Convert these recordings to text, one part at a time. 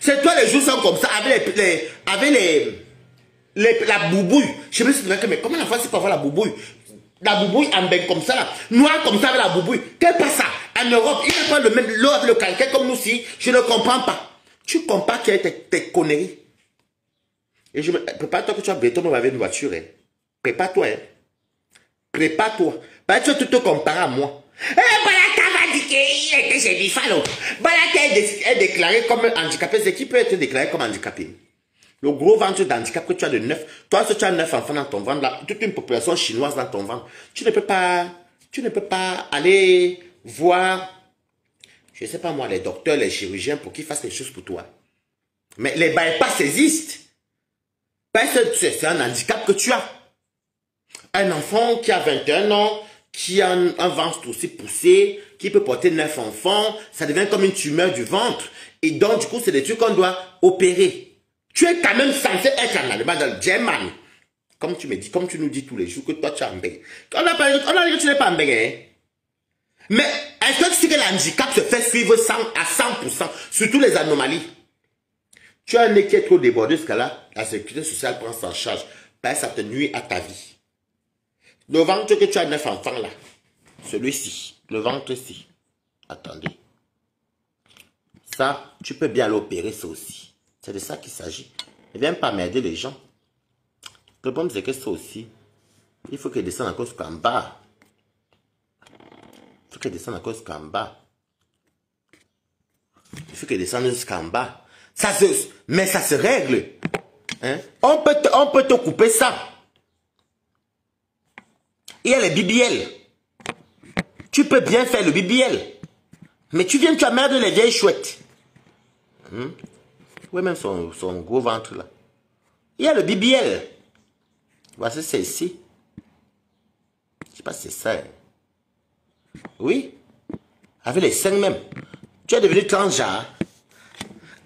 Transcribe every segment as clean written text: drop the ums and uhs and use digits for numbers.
C'est toi, les jours sont comme ça, avec la boubouille. Je me suis dit, mais comment la femme peut avoir la boubouille? La boubouille en bain comme ça, là, noir comme ça avec la boubouille. Qu'est-ce que ça? En Europe, il n'est pas le même l'eau avec le calcaire comme nous si. Je ne comprends pas. Tu comprends qu'il y a tes conneries. Et je me prépare-toi que tu as bientôt avec une voiture. Hein. Prépare-toi. Hein. Prépare-toi. Parce que tu te compares à moi. Balaka va dire qu'il était chez Bifalo. Balaka est déclaré comme handicapé. C'est qui peut être déclaré comme handicapé? Le gros ventre d'handicap que tu as de 9. Toi, si tu as 9 enfants dans ton ventre, là, toute une population chinoise dans ton ventre, tu ne peux pas aller voir, je ne sais pas moi, les docteurs, les chirurgiens pour qu'ils fassent les choses pour toi. Mais les bypass existent. Parce que c'est un handicap que tu as. Un enfant qui a 21 ans, qui a un ventre aussi poussé, qui peut porter 9 enfants, ça devient comme une tumeur du ventre. Et donc, du coup, c'est des trucs qu'on doit opérer. Tu es quand même censé être en Allemagne, dans le German. Comme tu me dis, comme tu nous dis tous les jours que toi, tu es en Belgique. On a dit que tu n'es pas en Belgique. Hein? Mais est-ce que tu sais que l'handicap se fait suivre à 100%, surtout les anomalies? Tu as un nez qui est trop débordé, ce cas-là, la sécurité sociale prend ça en charge. Ben, ça te nuit à ta vie. Le ventre que tu as 9 enfants là, celui-ci, le ventre-ci, attendez. Ça, tu peux bien l'opérer, ça aussi. C'est de ça qu'il s'agit. Ne viens pas m'aider les gens. Le problème, c'est que ça aussi, il faut qu'il descende encore jusqu'en bas. Il faut qu'il descende encore jusqu'en bas. Il faut qu'il descende jusqu'en bas. Mais ça se règle. Hein? On peut te couper ça. Il y a les BBL. Tu peux bien faire le BBL. Mais tu viens, tu emmerdes les vieilles chouettes. Oui, même son gros ventre là. Il y a le BBL. Voici celle-ci. Je ne sais pas si c'est ça. Hein. Oui. Avec les seins même. Tu es devenu transgenre.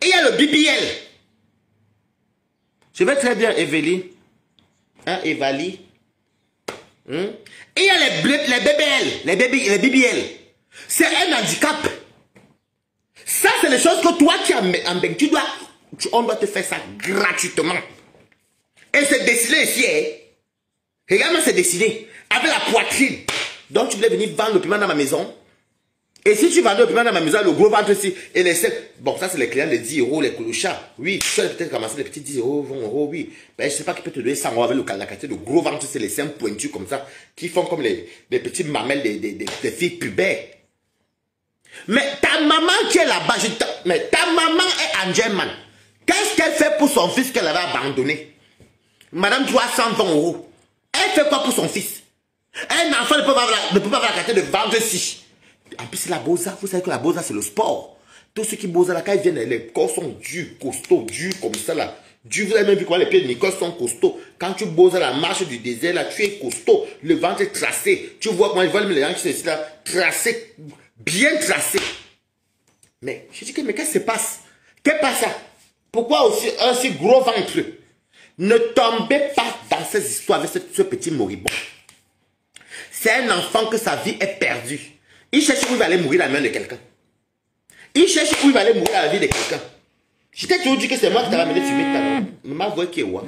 Il y a le BBL. Je vais très bien, Evelyne. Hein, Evali. Et il y a les BBL. Les BBL. C'est un handicap. Ça, c'est les choses que toi qui as en bec. On doit te faire ça gratuitement. Et c'est dessiné ici. Hein. Regarde-moi, c'est dessiné. Avec la poitrine. Donc, tu voulais venir vendre le piment dans ma maison. Et si tu vendais le piment dans ma maison, le gros ventre ici, et les seins. Bon, ça, c'est les clients de 10 euros, les clochards. Oui, tu peux peut-être ramasser les petits 10 euros, 20 euros, oui. Ben, je ne sais pas qui peut te donner 100 euros avec la qualité de gros ventre, c'est les seins pointus comme ça, qui font comme les petits mamelles des filles pubères. Mais ta maman qui est là-bas, mais ta maman est en Germany. Qu'est-ce qu'elle fait pour son fils qu'elle avait abandonné? Madame 320 euros. Elle fait quoi pour son fils? Un enfant ne peut pas avoir la qualité de vendre si. En plus, c'est la Bosa. Vous savez que la Bosa, c'est le sport. Tous ceux qui bossent là, quand ils viennent, les corps sont durs, costauds, durs comme ça là. Durs, vous avez même vu comment les pieds de Nicole sont costauds. Quand tu bosses à la marche du désert là, tu es costaud. Le ventre est tracé. Tu vois comment ils voient les gens qui sont ici là, tracés, bien tracés. Mais je dis que, mais qu'est-ce qui se passe? Qu'est-ce passe ça? Pourquoi aussi un si gros ventre? Ne tombez pas dans ces histoires avec ce petit moribond. C'est un enfant que sa vie est perdue. Il cherche où il va aller mourir dans la main de quelqu'un. Il cherche où il va aller mourir dans la vie de quelqu'un. Je t'ai toujours dit que c'est moi qui t'avais amené fumer ta main. Maman voit qui est où.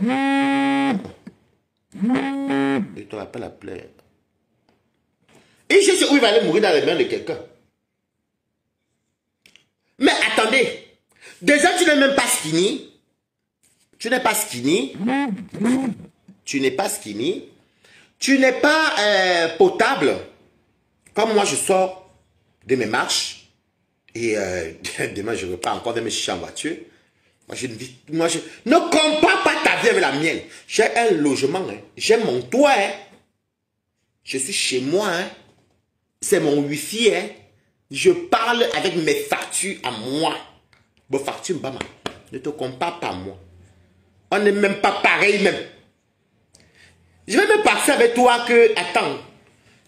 Il te rappelle la plaie. Il cherche où il va aller mourir dans les mains de quelqu'un. Mais attendez. Déjà, tu n'es même pas skinny. Tu n'es pas skinny. Tu n'es pas skinny. Tu n'es pas potable. Comme moi, je sors de mes marches. Et demain, je repars encore de mes chichas en voiture. Moi, je ne compare pas ta vie avec la mienne. J'ai un logement. Hein. J'ai mon toit. Hein. Je suis chez moi. Hein. C'est mon wifi. Hein. Je parle avec mes factures à moi. Vos factures, Mbama. Ne te compare pas à moi. On n'est même pas pareil même. Je vais me passer avec toi que... Attends.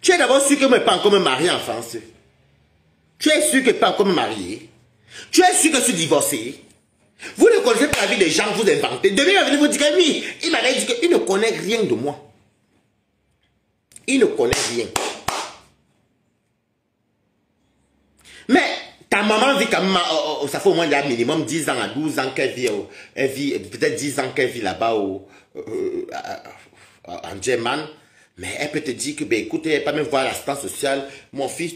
Tu es d'abord sûr que je ne vais pas encore me marier en France. Tu es sûr que je ne vais pas encore me marier. Tu es sûr que je suis divorcé. Vous ne connaissez pas la vie des gens que vous inventez. Demain, il va venir vous dire que oui, il m'avait dit qu'il ne connaît rien de moi. Il ne connaît rien. Mais Ta maman vit quand même, ça fait au moins un minimum 10 ans à 12 ans qu'elle vit, peut-être 10 ans qu'elle vit là-bas en German. Mais elle peut te dire que, ben, écoute, elle n'est pas même voir l'assistance sociale. Mon fils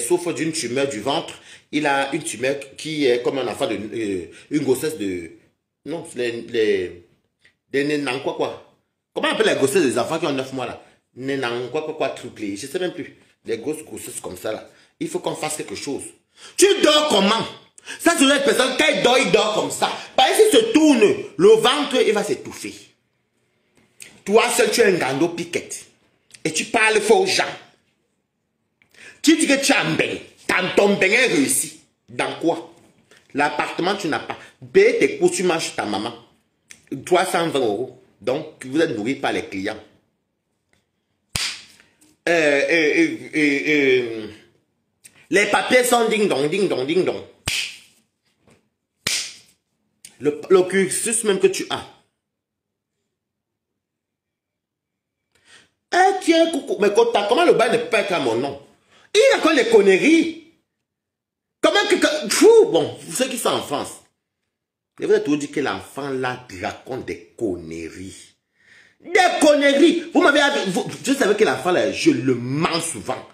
souffre d'une tumeur du ventre. Il a une tumeur qui est comme un enfant une grossesse de... Non, quoi. Comment on appelle les grossesses des enfants qui ont 9 mois là? Triplé. Je ne sais même plus. Les grosses grossesses comme ça là. Il faut qu'on fasse quelque chose. Tu dors comment? Ça, c'est une personne, quand il dort comme ça. Parce qu'il se tourne, le ventre, il va s'étouffer. Toi seul, tu es un gando piquette. Et tu parles faux aux gens. Tu dis que tu as un bain. Ton bain est réussi. Dans quoi? L'appartement, tu n'as pas. Paye tes cours, tu manges ta maman. 320 €. Donc, vous êtes nourri par les clients. Les papiers sont ding-dong, ding-dong, ding-dong. Le cursus même que tu as. Eh tiens, coucou, mais comment le bail ne peut pas être à mon nom? Il a quoi les conneries? Comment que... Fou, bon, ceux qui sont en France. Je vous ai toujours dit que l'enfant là raconte des conneries. Des conneries. Vous m'avez... Je savais que l'enfant là, je le mens souvent.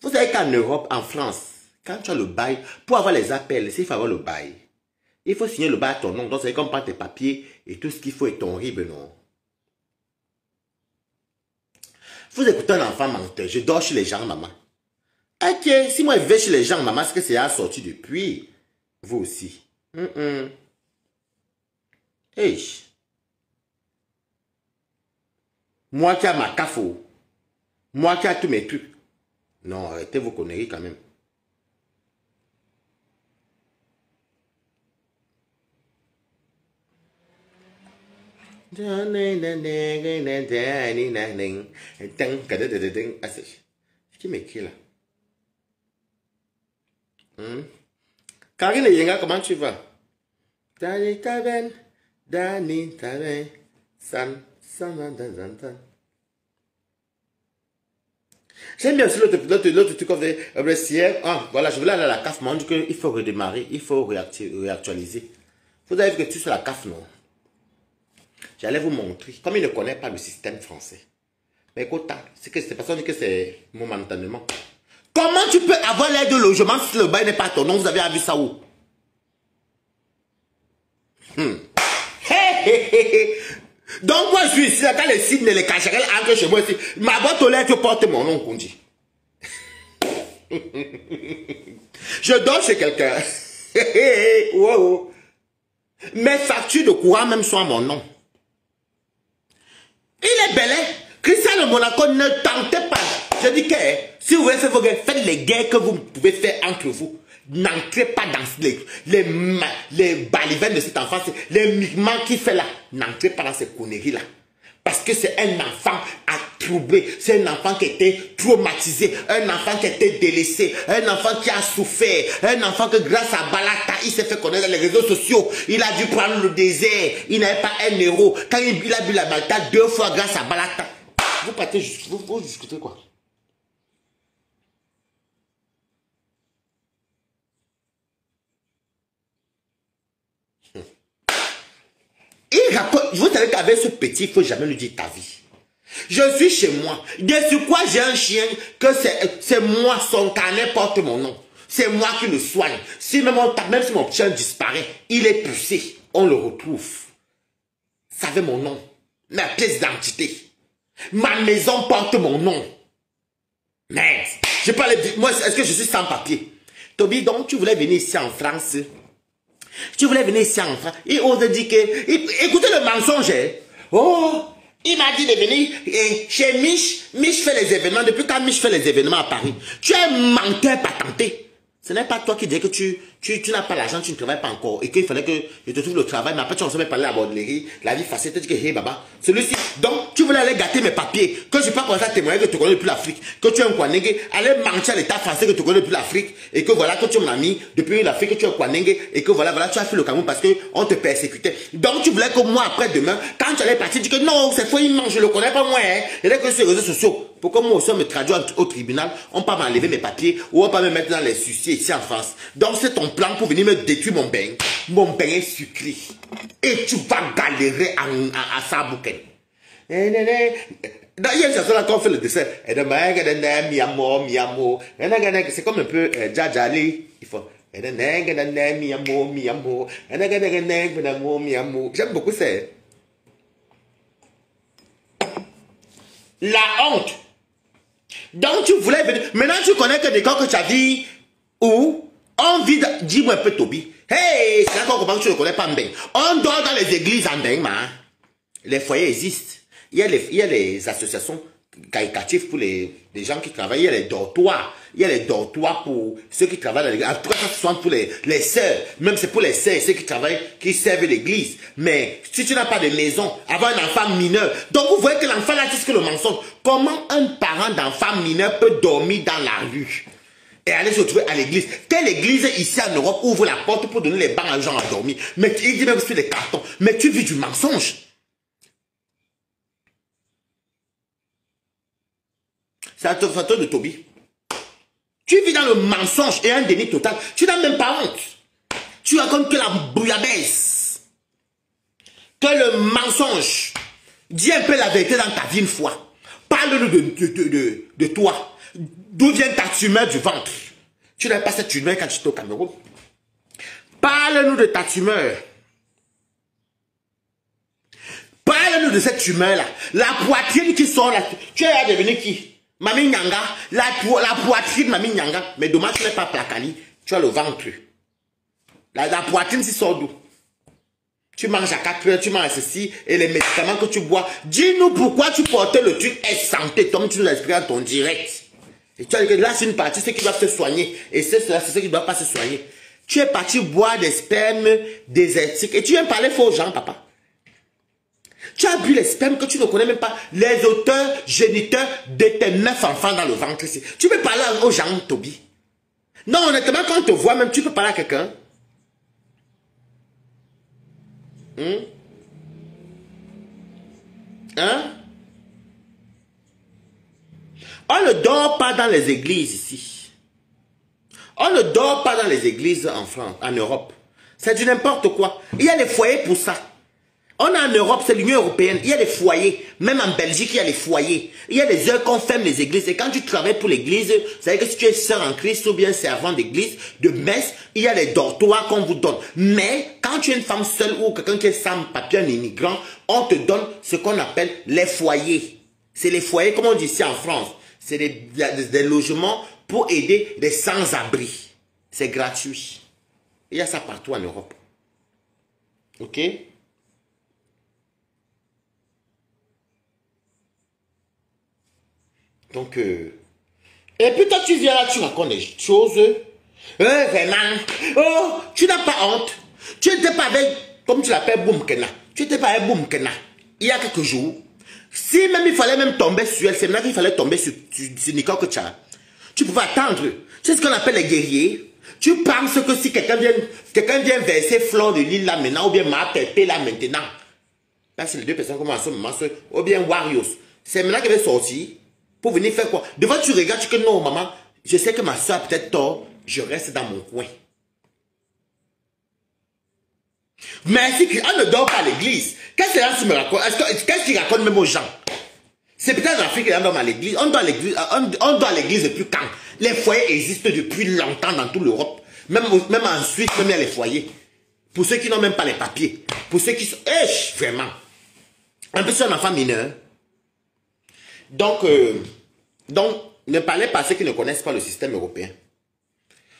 Vous savez qu'en Europe, en France, quand tu as le bail, pour avoir les appels, s'il faut avoir le bail, il faut signer le bail à ton nom. Donc c'est comme prendre tes papiers et tout ce qu'il faut est ton ribe, non? Vous écoutez un enfant menteur, je dors chez les gens, maman. Ok, si moi je vais chez les gens, maman, est-ce que c'est sorti depuis? Vous aussi. Hey. Moi qui a ma cafo. Moi qui a tous mes trucs. Non, arrêtez vos conneries quand même. Qui m'écrit là? Karine Yenga, comment tu vas? Dani Taben, Dani Taben, San, San, San. J'aime bien aussi l'autre truc qu'on fait. Ah, voilà, je voulais aller à la CAF, mais on dit qu'il faut redémarrer, il faut réactualiser. Vous avez vu que tu es sur la CAF, non? J'allais vous montrer. Comme il ne connaît pas le système français. Mais écoute, c'est que c'est parce qu'on dit que c'est momentanément. Comment tu peux avoir l'aide de logement si le bail n'est pas ton nom? Vous avez vu ça où? Donc moi je suis ici, quand les signes et les cachérelles entrent chez moi ici, ma boîte aux lettres porte mon nom, qu'on dit. Je dors chez quelqu'un. Wow. Mes factures de courant même sont à mon nom. Il est bel, hein? Christian de Monaco, ne tentez pas. Je dis que si vous voulez faire vos guerres, faites les guerres que vous pouvez faire entre vous. N'entrez pas dans les balivernes de cet enfant, les migments qu'il fait là. N'entrez pas dans ces conneries-là. Parce que c'est un enfant troublé, c'est un enfant qui était traumatisé, un enfant qui était délaissé, un enfant qui a souffert, un enfant que grâce à Balata, il s'est fait connaître dans les réseaux sociaux. Il a dû prendre le désert, il n'avait pas 1 euro. Quand il a bu la Balata 2 fois grâce à Balata. Vous partez, vous discutez quoi? Il raconte, vous savez qu'avec ce petit, il ne faut jamais lui dire ta vie. Je suis chez moi. De sur quoi j'ai un chien que c'est moi, son carnet porte mon nom. C'est moi qui le soigne. Si même si mon chien disparaît, il est poussé, on le retrouve. Savez mon nom, ma pièce d'identité. Ma maison porte mon nom. Merde. Je parle de moi, est-ce que je suis sans papier? Toby, donc tu voulais venir ici en France? Tu voulais venir ici en France? Il ose dire que... Écoutez le mensonge. Oh, il m'a dit de venir chez Mich. Mich fait les événements. Depuis quand Mich fait les événements à Paris? Tu es un menteur patenté. Ce n'est pas toi qui dis que tu tu n'as pas l'argent, tu ne travailles pas encore, et qu'il fallait que je te trouve le travail, mais après tu en savais parler à la bordellerie, la vie facile, tu dis que, hey, baba, celui-ci, donc, tu voulais aller gâter mes papiers, que je n'ai pas commencé à témoigner que tu connais depuis l'Afrique, que tu es un Kwanenge, aller mentir à l'État français que tu connais depuis l'Afrique, et que voilà, que tu es mon ami, depuis l'Afrique, que tu es un Kwanenge, et que voilà, tu as fait le Cameroun parce qu'on te persécutait. Donc, tu voulais que moi, après demain, quand tu allais partir, tu dis que non, c'est faux, il mange, je le connais pas moi, hein, et là, que sur les réseaux sociaux, pour que moi aussi, on me traduise au tribunal, on peut m'enlever mes papiers, ou on peut me mettre dans les suciers ici en France. Donc, c'est ton plan pour venir me détruire mon bain. Mon bain est sucré. Et tu vas galérer à Sabouken. Il y a une chanson là quand on fait le dessert. C'est comme un peu Djadjali. Il faut. J'aime beaucoup ça. La honte. Donc tu voulais venir. Maintenant tu connais que des cas que tu as dit où on vit. Dis-moi un peu Toby. Hey, c'est encore comment tu ne connais pas Mbeng. On dort dans les églises en Mbeng, man. Les foyers existent. Il y a les associations caritatives pour les gens qui travaillent. Il y a les dortoirs. Il y a les dortoirs pour ceux qui travaillent dans l'église. En tout cas, ça ce sont pour les sœurs. Même c'est pour les sœurs, ceux qui travaillent, qui servent l'église. Mais si tu n'as pas de maison, avoir un enfant mineur. Donc vous voyez que l'enfant là, c'est que le mensonge. Comment un parent d'enfant mineur peut dormir dans la rue et aller se retrouver à l'église? Quelle église ici en Europe ouvre la porte pour donner les bancs aux gens à dormir? Mais il dit même sur les cartons. Mais tu vis du mensonge. C'est un photo de Toby. Tu vis dans le mensonge et un déni total. Tu n'as même pas honte. Tu racontes que la bouillabaisse. Que le mensonge. Dis un peu la vérité dans ta vie une fois. Parle-nous de toi. D'où vient ta tumeur du ventre? Tu n'avais pas cette tumeur quand tu étais au Cameroun. Parle-nous de ta tumeur. Parle-nous de cette tumeur-là. La poitrine qui sort là. Tu es devenu qui? Mami Nyanga, la poitrine Mami Nyanga, mais dommage tu n'es pas Plakani, tu as le ventre. La poitrine si sort d'où? Tu manges à 4 heures, tu manges ceci, et les médicaments que tu bois. Dis-nous pourquoi tu portais le truc est santé, comme tu nous l'expliques en ton direct. Et tu as dit que là c'est une partie, ceux qui doivent se soigner, et c'est ceux qui ne doivent pas se soigner. Tu es parti boire des spermes désertiques, et tu viens parler faux aux gens, papa. Tu as bu les spermes que tu ne connais même pas, les auteurs, géniteurs de tes 9 enfants dans le ventre ici. Tu peux parler aux gens, Toby. Non, honnêtement, quand on te voit même, tu peux parler à quelqu'un. Hein? On ne dort pas dans les églises ici. On ne dort pas dans les églises en France, en Europe. C'est du n'importe quoi. Il y a des foyers pour ça. On est en Europe, c'est l'Union européenne. Il y a des foyers. Même en Belgique, il y a des foyers. Il y a des heures qu'on ferme les églises. Et quand tu travailles pour l'église, c'est-à-dire que si tu es sœur en Christ ou bien servant d'église, de messe, il y a les dortoirs qu'on vous donne. Mais quand tu es une femme seule ou quelqu'un qui est sans papier, un immigrant, on te donne ce qu'on appelle les foyers. C'est les foyers, comme on dit ici en France. C'est des logements pour aider les sans-abri. C'est gratuit. Il y a ça partout en Europe. Ok? Donc, et puis toi tu viens là, tu racontes des choses. Vraiment. Oh, tu n'as pas honte. Tu n'étais pas avec, comme tu l'appelles, Boumkena. Tu n'étais pas avec Boumkena. Il y a quelques jours. Si même il fallait même tomber sur elle, c'est maintenant qu'il fallait tomber sur Nicole Kocha. Tu pouvais attendre. C'est ce qu'on appelle les guerriers. Tu penses que si quelqu'un vient verser fleur de l'île là maintenant, ou bien ma pépé là maintenant. Là, c'est les deux personnes comme en ce moment, ou bien Warriors. C'est maintenant qu'elle est sortie. Pour venir faire quoi? Devant tu regardes, tu dis que non, maman, je sais que ma soeur a peut-être tort, je reste dans mon coin. Mais si on ne dort pas à l'église, qu'est-ce que tu me racontes? Qu'est-ce qu'il raconte même aux gens? C'est peut-être en Afrique qu'on dort à l'église. On dort à l'église depuis quand? Les foyers existent depuis longtemps dans toute l'Europe. Même en Suisse, même il y a les foyers. Pour ceux qui n'ont même pas les papiers. Pour ceux qui sont... vraiment. En plus, c'est un enfant mineur. Donc, ne parlez pas à ceux qui ne connaissent pas le système européen.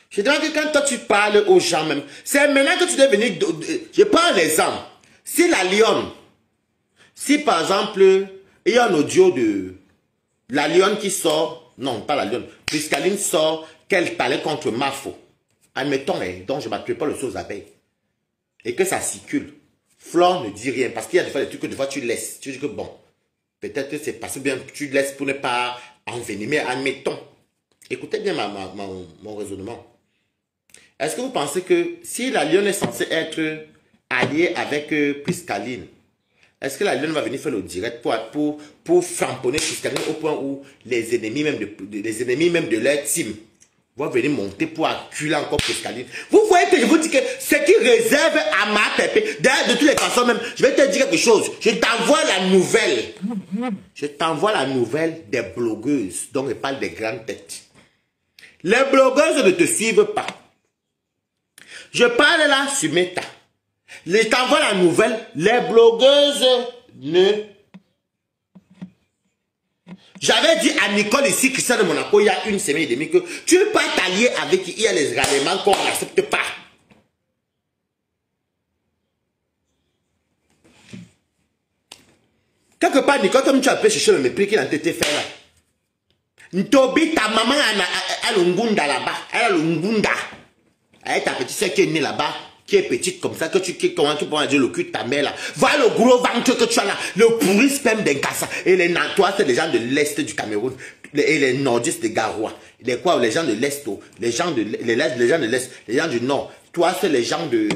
Je dirais que quand toi tu parles aux gens même, c'est maintenant que tu dois venir... Je prends l'exemple. Si la Lionne, si par exemple, il y a un audio de la Lionne qui sort, non pas la Lionne, Priscaline sort qu'elle parlait contre Mafo. admettons, donc je ne m'appelle pas le sauce abeille, et que ça circule, Flore ne dit rien, parce qu'il y a des fois des trucs que des fois tu laisses. Tu dis que bon, peut-être que c'est parce que bien tu laisses pour ne pas envenimer, admettons. Écoutez bien mon raisonnement. Est-ce que vous pensez que si la lionne est censée être alliée avec Priscaline, est-ce que la lionne va venir faire le direct pour framponner Priscaline au point où les ennemis même de leur team vont venir monter pour acculer encore Priscaline? Vous voyez que je vous dis que ce qui réserve à ma pépé, d'ailleurs de toutes les façons même, je vais te dire quelque chose, je t'envoie la nouvelle. Je t'envoie la nouvelle des blogueuses, donc je parle des grandes têtes. Les blogueuses ne te suivent pas. Je parle là sur Meta. Je t'envoie la nouvelle. Les blogueuses ne... J'avais dit à Nicole ici, Christian de Monaco, il y a une semaine et demie, que tu ne peux pas t'allier avec qui il y a les règlements qu'on n'accepte pas. Quelque part, Nicole, comme tu as pu chercher le mépris qu'il a été fait là. Ntobi, ta maman a le ngunda là-bas. Elle a le ngunda. Elle est ta petite soeur qui est née là-bas, qui est petite comme ça, comment tu pourras dire le cul de ta mère là. Voilà le gros ventre que tu as là, le pourri sperme d'un cassa. Et les Nantois, c'est les gens de l'Est du Cameroun. Et les nordistes de Garoua. Les quoi, les gens de l'Est, les gens de l'Est, les gens du Nord. Toi, c'est les gens du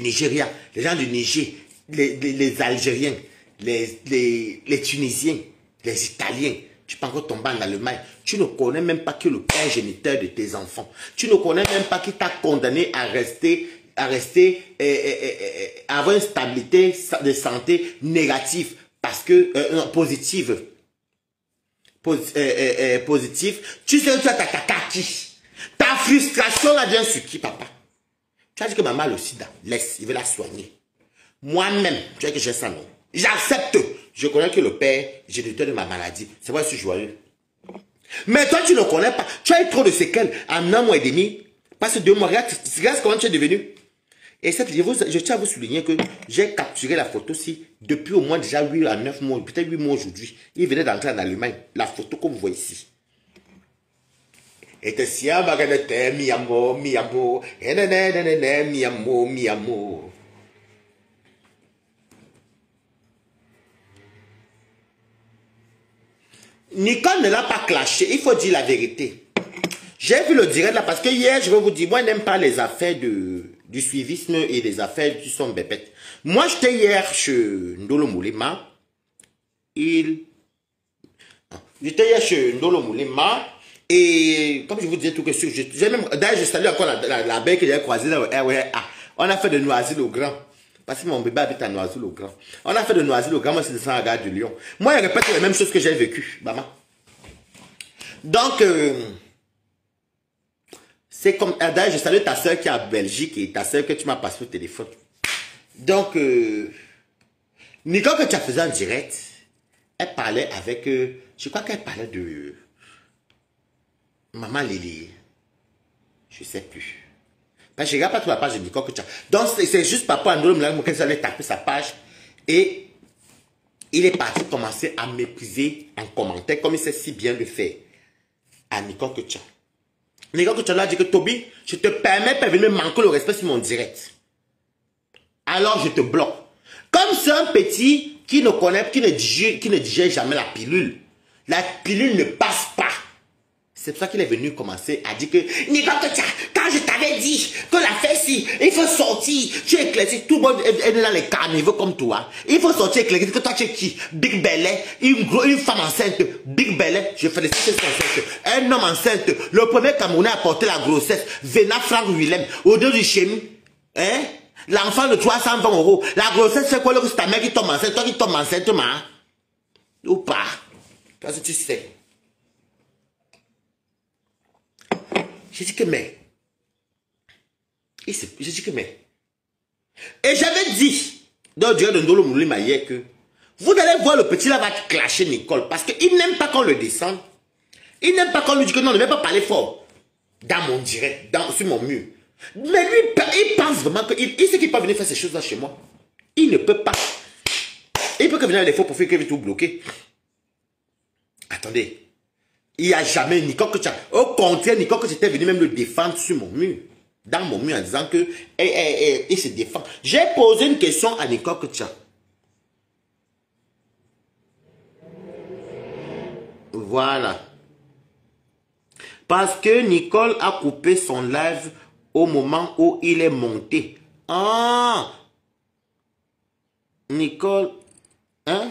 Nigeria, les gens du Niger, les Algériens, les Tunisiens, les Italiens. Tu peux encore tomber en Allemagne. Tu ne connais même pas qui est le père géniteur de tes enfants. Tu ne connais même pas qui t'a condamné à avoir une stabilité de santé négative. Parce que, positive. Positive. Tu sais que tu as ta qui. Ta frustration là vient sur qui, papa? Tu as dit que maman a le sida. Laisse, il veut la soigner. Moi-même, tu sais que j'ai ça, non? J'accepte. Je connais que le père géniteur de ma maladie. C'est vrai que je suis joyeux. Mais toi, tu ne connais pas. Tu as eu trop de séquelles en 1 mois et demi. Passe 2 mois. Regarde comment tu es devenu. Et je tiens à vous souligner que j'ai capturé la photo si depuis au moins déjà 8 à 9 mois, peut-être 8 mois aujourd'hui. Il venait d'entrer en Allemagne. La photo que vous voyez ici. Et si mi amour, mi amour, mi amour, mi amour. Nicole ne l'a pas clashé, il faut dire la vérité. J'ai vu le direct là parce que hier, je vais vous dire, moi je n'aime pas les affaires du suivisme et les affaires qui sont bébêtes. Moi j'étais hier chez Ndolo Moulema. J'étais hier chez Ndolo Moulema et comme je vous disais tout que j'ai même, d'ailleurs je salue encore la belle que j'ai croisée là. On a fait de Noisy-le-Grand. Parce que mon bébé habite à Noisy-le-Grand. On a fait de Noisy-le-Grand, moi c'est descendu à la gare du Lyon. Moi, je répète les mêmes choses que j'ai vécues, maman. Donc, c'est comme, d'ailleurs, je salue ta soeur qui est en Belgique et ta soeur que tu m'as passé au téléphone. Donc, Nicole, que tu as fait en direct, elle parlait avec, je crois qu'elle parlait de Maman Lily. Je ne sais plus. Je ne regarde pas toute la page de Nicole que tu as. Donc, c'est juste papa Andolo qui allait taper sa page. Et il est parti commencer à mépriser en commentaire, comme il sait si bien le faire, à Nicole Ketia. Nicole Ketia lui a dit que Toby, je te permets de venir me manquer le respect sur mon direct. Alors, je te bloque. Comme c'est un petit qui ne connaît, qui ne digère jamais la pilule ne passe pas. C'est pour ça qu'il est venu commencer à dire que Nicole Ketia, quand je t'avais dit que la fesse, il faut sortir, tu es éclairci, tout le monde est dans les carnivores comme toi. Il faut sortir éclairci, que toi tu es qui? Big Bellet, une femme enceinte, Big Bellet, je félicite cette enceinte. Un homme enceinte, le premier Camerounais à porter la grossesse, Vena Frank Willem, au dos du chémi, hein? L'enfant de 320 €. La grossesse, c'est quoi? C'est ta mère qui tombe enceinte, toi qui tombes enceinte, ma? Ou pas? Parce que tu sais. J'ai dit que mais. J'ai dit que mais. Et j'avais dit, dans le direct de Ndolo Moulema hier, que vous allez voir le petit là va clasher Nicole. Parce qu'il n'aime pas qu'on le descende. Il n'aime pas qu'on lui dise que non, ne vais pas parler fort. Dans mon direct, sur mon mur. Mais lui, il pense vraiment qu'il sait qu'il peut venir faire ces choses-là chez moi. Il ne peut pas. Il peut que venir avec des faux profils qui veut tout bloquer. Attendez. Il n'y a jamais Nicole Kocha. Au contraire, Nicole Kocha était venu même le défendre sur mon mur. Dans mon mur en disant que il se défend. J'ai posé une question à Nicole Kocha. Voilà. Parce que Nicole a coupé son live au moment où il est monté. Ah! Nicole, hein?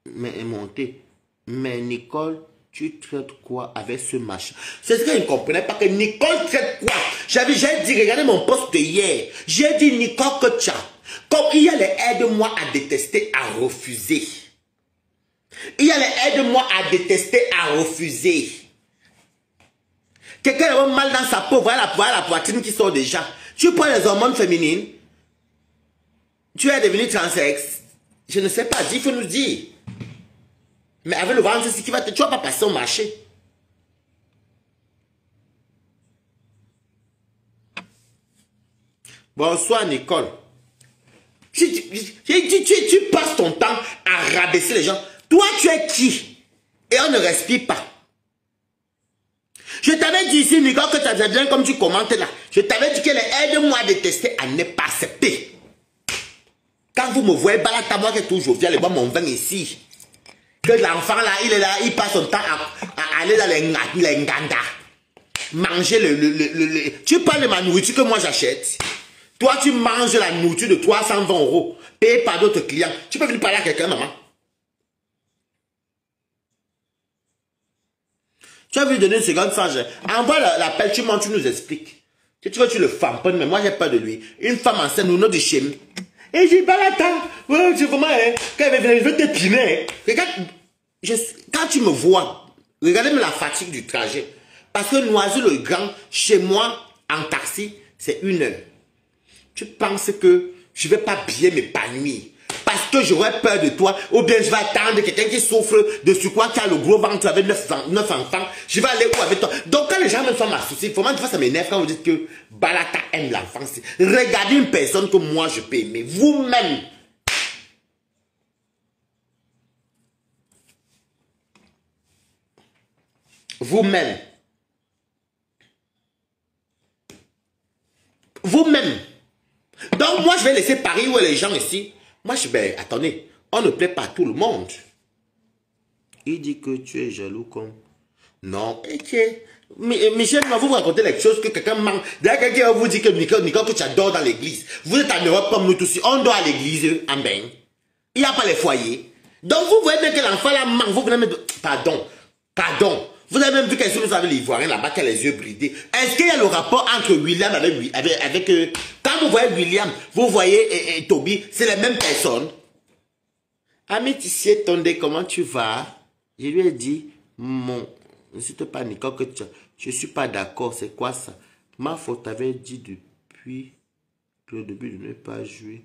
Mais est monté. Mais Nicole, tu traites quoi avec ce machin? C'est ce que je ne comprenais pas, que Nicole traite quoi? J'ai dit, regardez mon post de hier. J'ai dit Nicole Kocha. Comme il y a les aide-moi à détester, à refuser. Il y a les aide-moi à détester, à refuser. Quelqu'un a mal dans sa peau, voilà la poitrine qui sort déjà. Tu prends les hormones féminines. Tu es devenu transexe. Je ne sais pas, il faut nous dire. Mais avec le ventre, c'est ce qui va te... Tu ne vas pas passer au marché. Bonsoir Nicole. Tu passes ton temps à rabaisser les gens. Toi, tu es qui? Et on ne respire pas. Je t'avais dit ici, Nicole, que tu as bien comme tu commentes là. Je t'avais dit qu'elle aide-moi à détester, à ne pas accepter. Quand vous me voyez, balata, moi qui est toujours jovial, et moi mon vin ici. Que l'enfant là, il passe son temps à aller dans les nganda. Manger Tu parles de ma nourriture que moi j'achète. Toi, tu manges la nourriture de 320 €, payée par d'autres clients. Tu peux venir parler à quelqu'un, maman? Tu as vu donner une seconde sans envoie l'appel, tu montes, tu nous expliques. Si tu veux, tu le famponnes, mais moi j'ai peur de lui. Une femme enceinte, nous, notre chez. Et j'ai balata. Ouais, c'est vraiment, hein. Quand elle vient, je veux t'épiner. Regarde, quand tu me vois, regardez-moi la fatigue du trajet. Parce que Noisy-le-Grand, chez moi, en taxi, c'est 1 heure. Tu penses que je ne vais pas bien m'épanouir parce que j'aurais peur de toi, ou bien je vais attendre quelqu'un qui souffre de ce quoi, qui a le gros ventre avec 9 enfants, je vais aller où avec toi? Donc quand les gens me font m'associer, il faut que ça m'énerve quand vous dites que Balata aime l'enfance. Regardez une personne que moi je peux aimer, vous-même. Vous-même. Vous-même. Donc moi je vais laisser Paris où les gens ici. Moi je vais, attendez, on ne plaît pas à tout le monde. Il dit que tu es jaloux comme... Non, ok. Mais Michel, vous vous racontez les choses que quelqu'un manque. D'ailleurs, quelqu'un vous dit que Nicole, que tu adores dans l'église. Vous êtes en Europe comme nous tous. On dort à l'église en bain. Il n'y a pas les foyers. Donc vous voyez bien que l'enfant là manque. Vous venez même... Pardon. Vous avez même vu qu'elle vous avez l'Ivoirien là-bas qui a les yeux bridés. Est-ce qu'il y a le rapport entre William avec quand vous voyez William, vous voyez Toby, c'est les mêmes personnes. Ami Tissier Tondé, comment tu vas? Je lui ai dit, ne suis pas Nicole, que je ne suis pas d'accord, c'est quoi ça? Ma faute avait dit depuis le début de ne pas jouer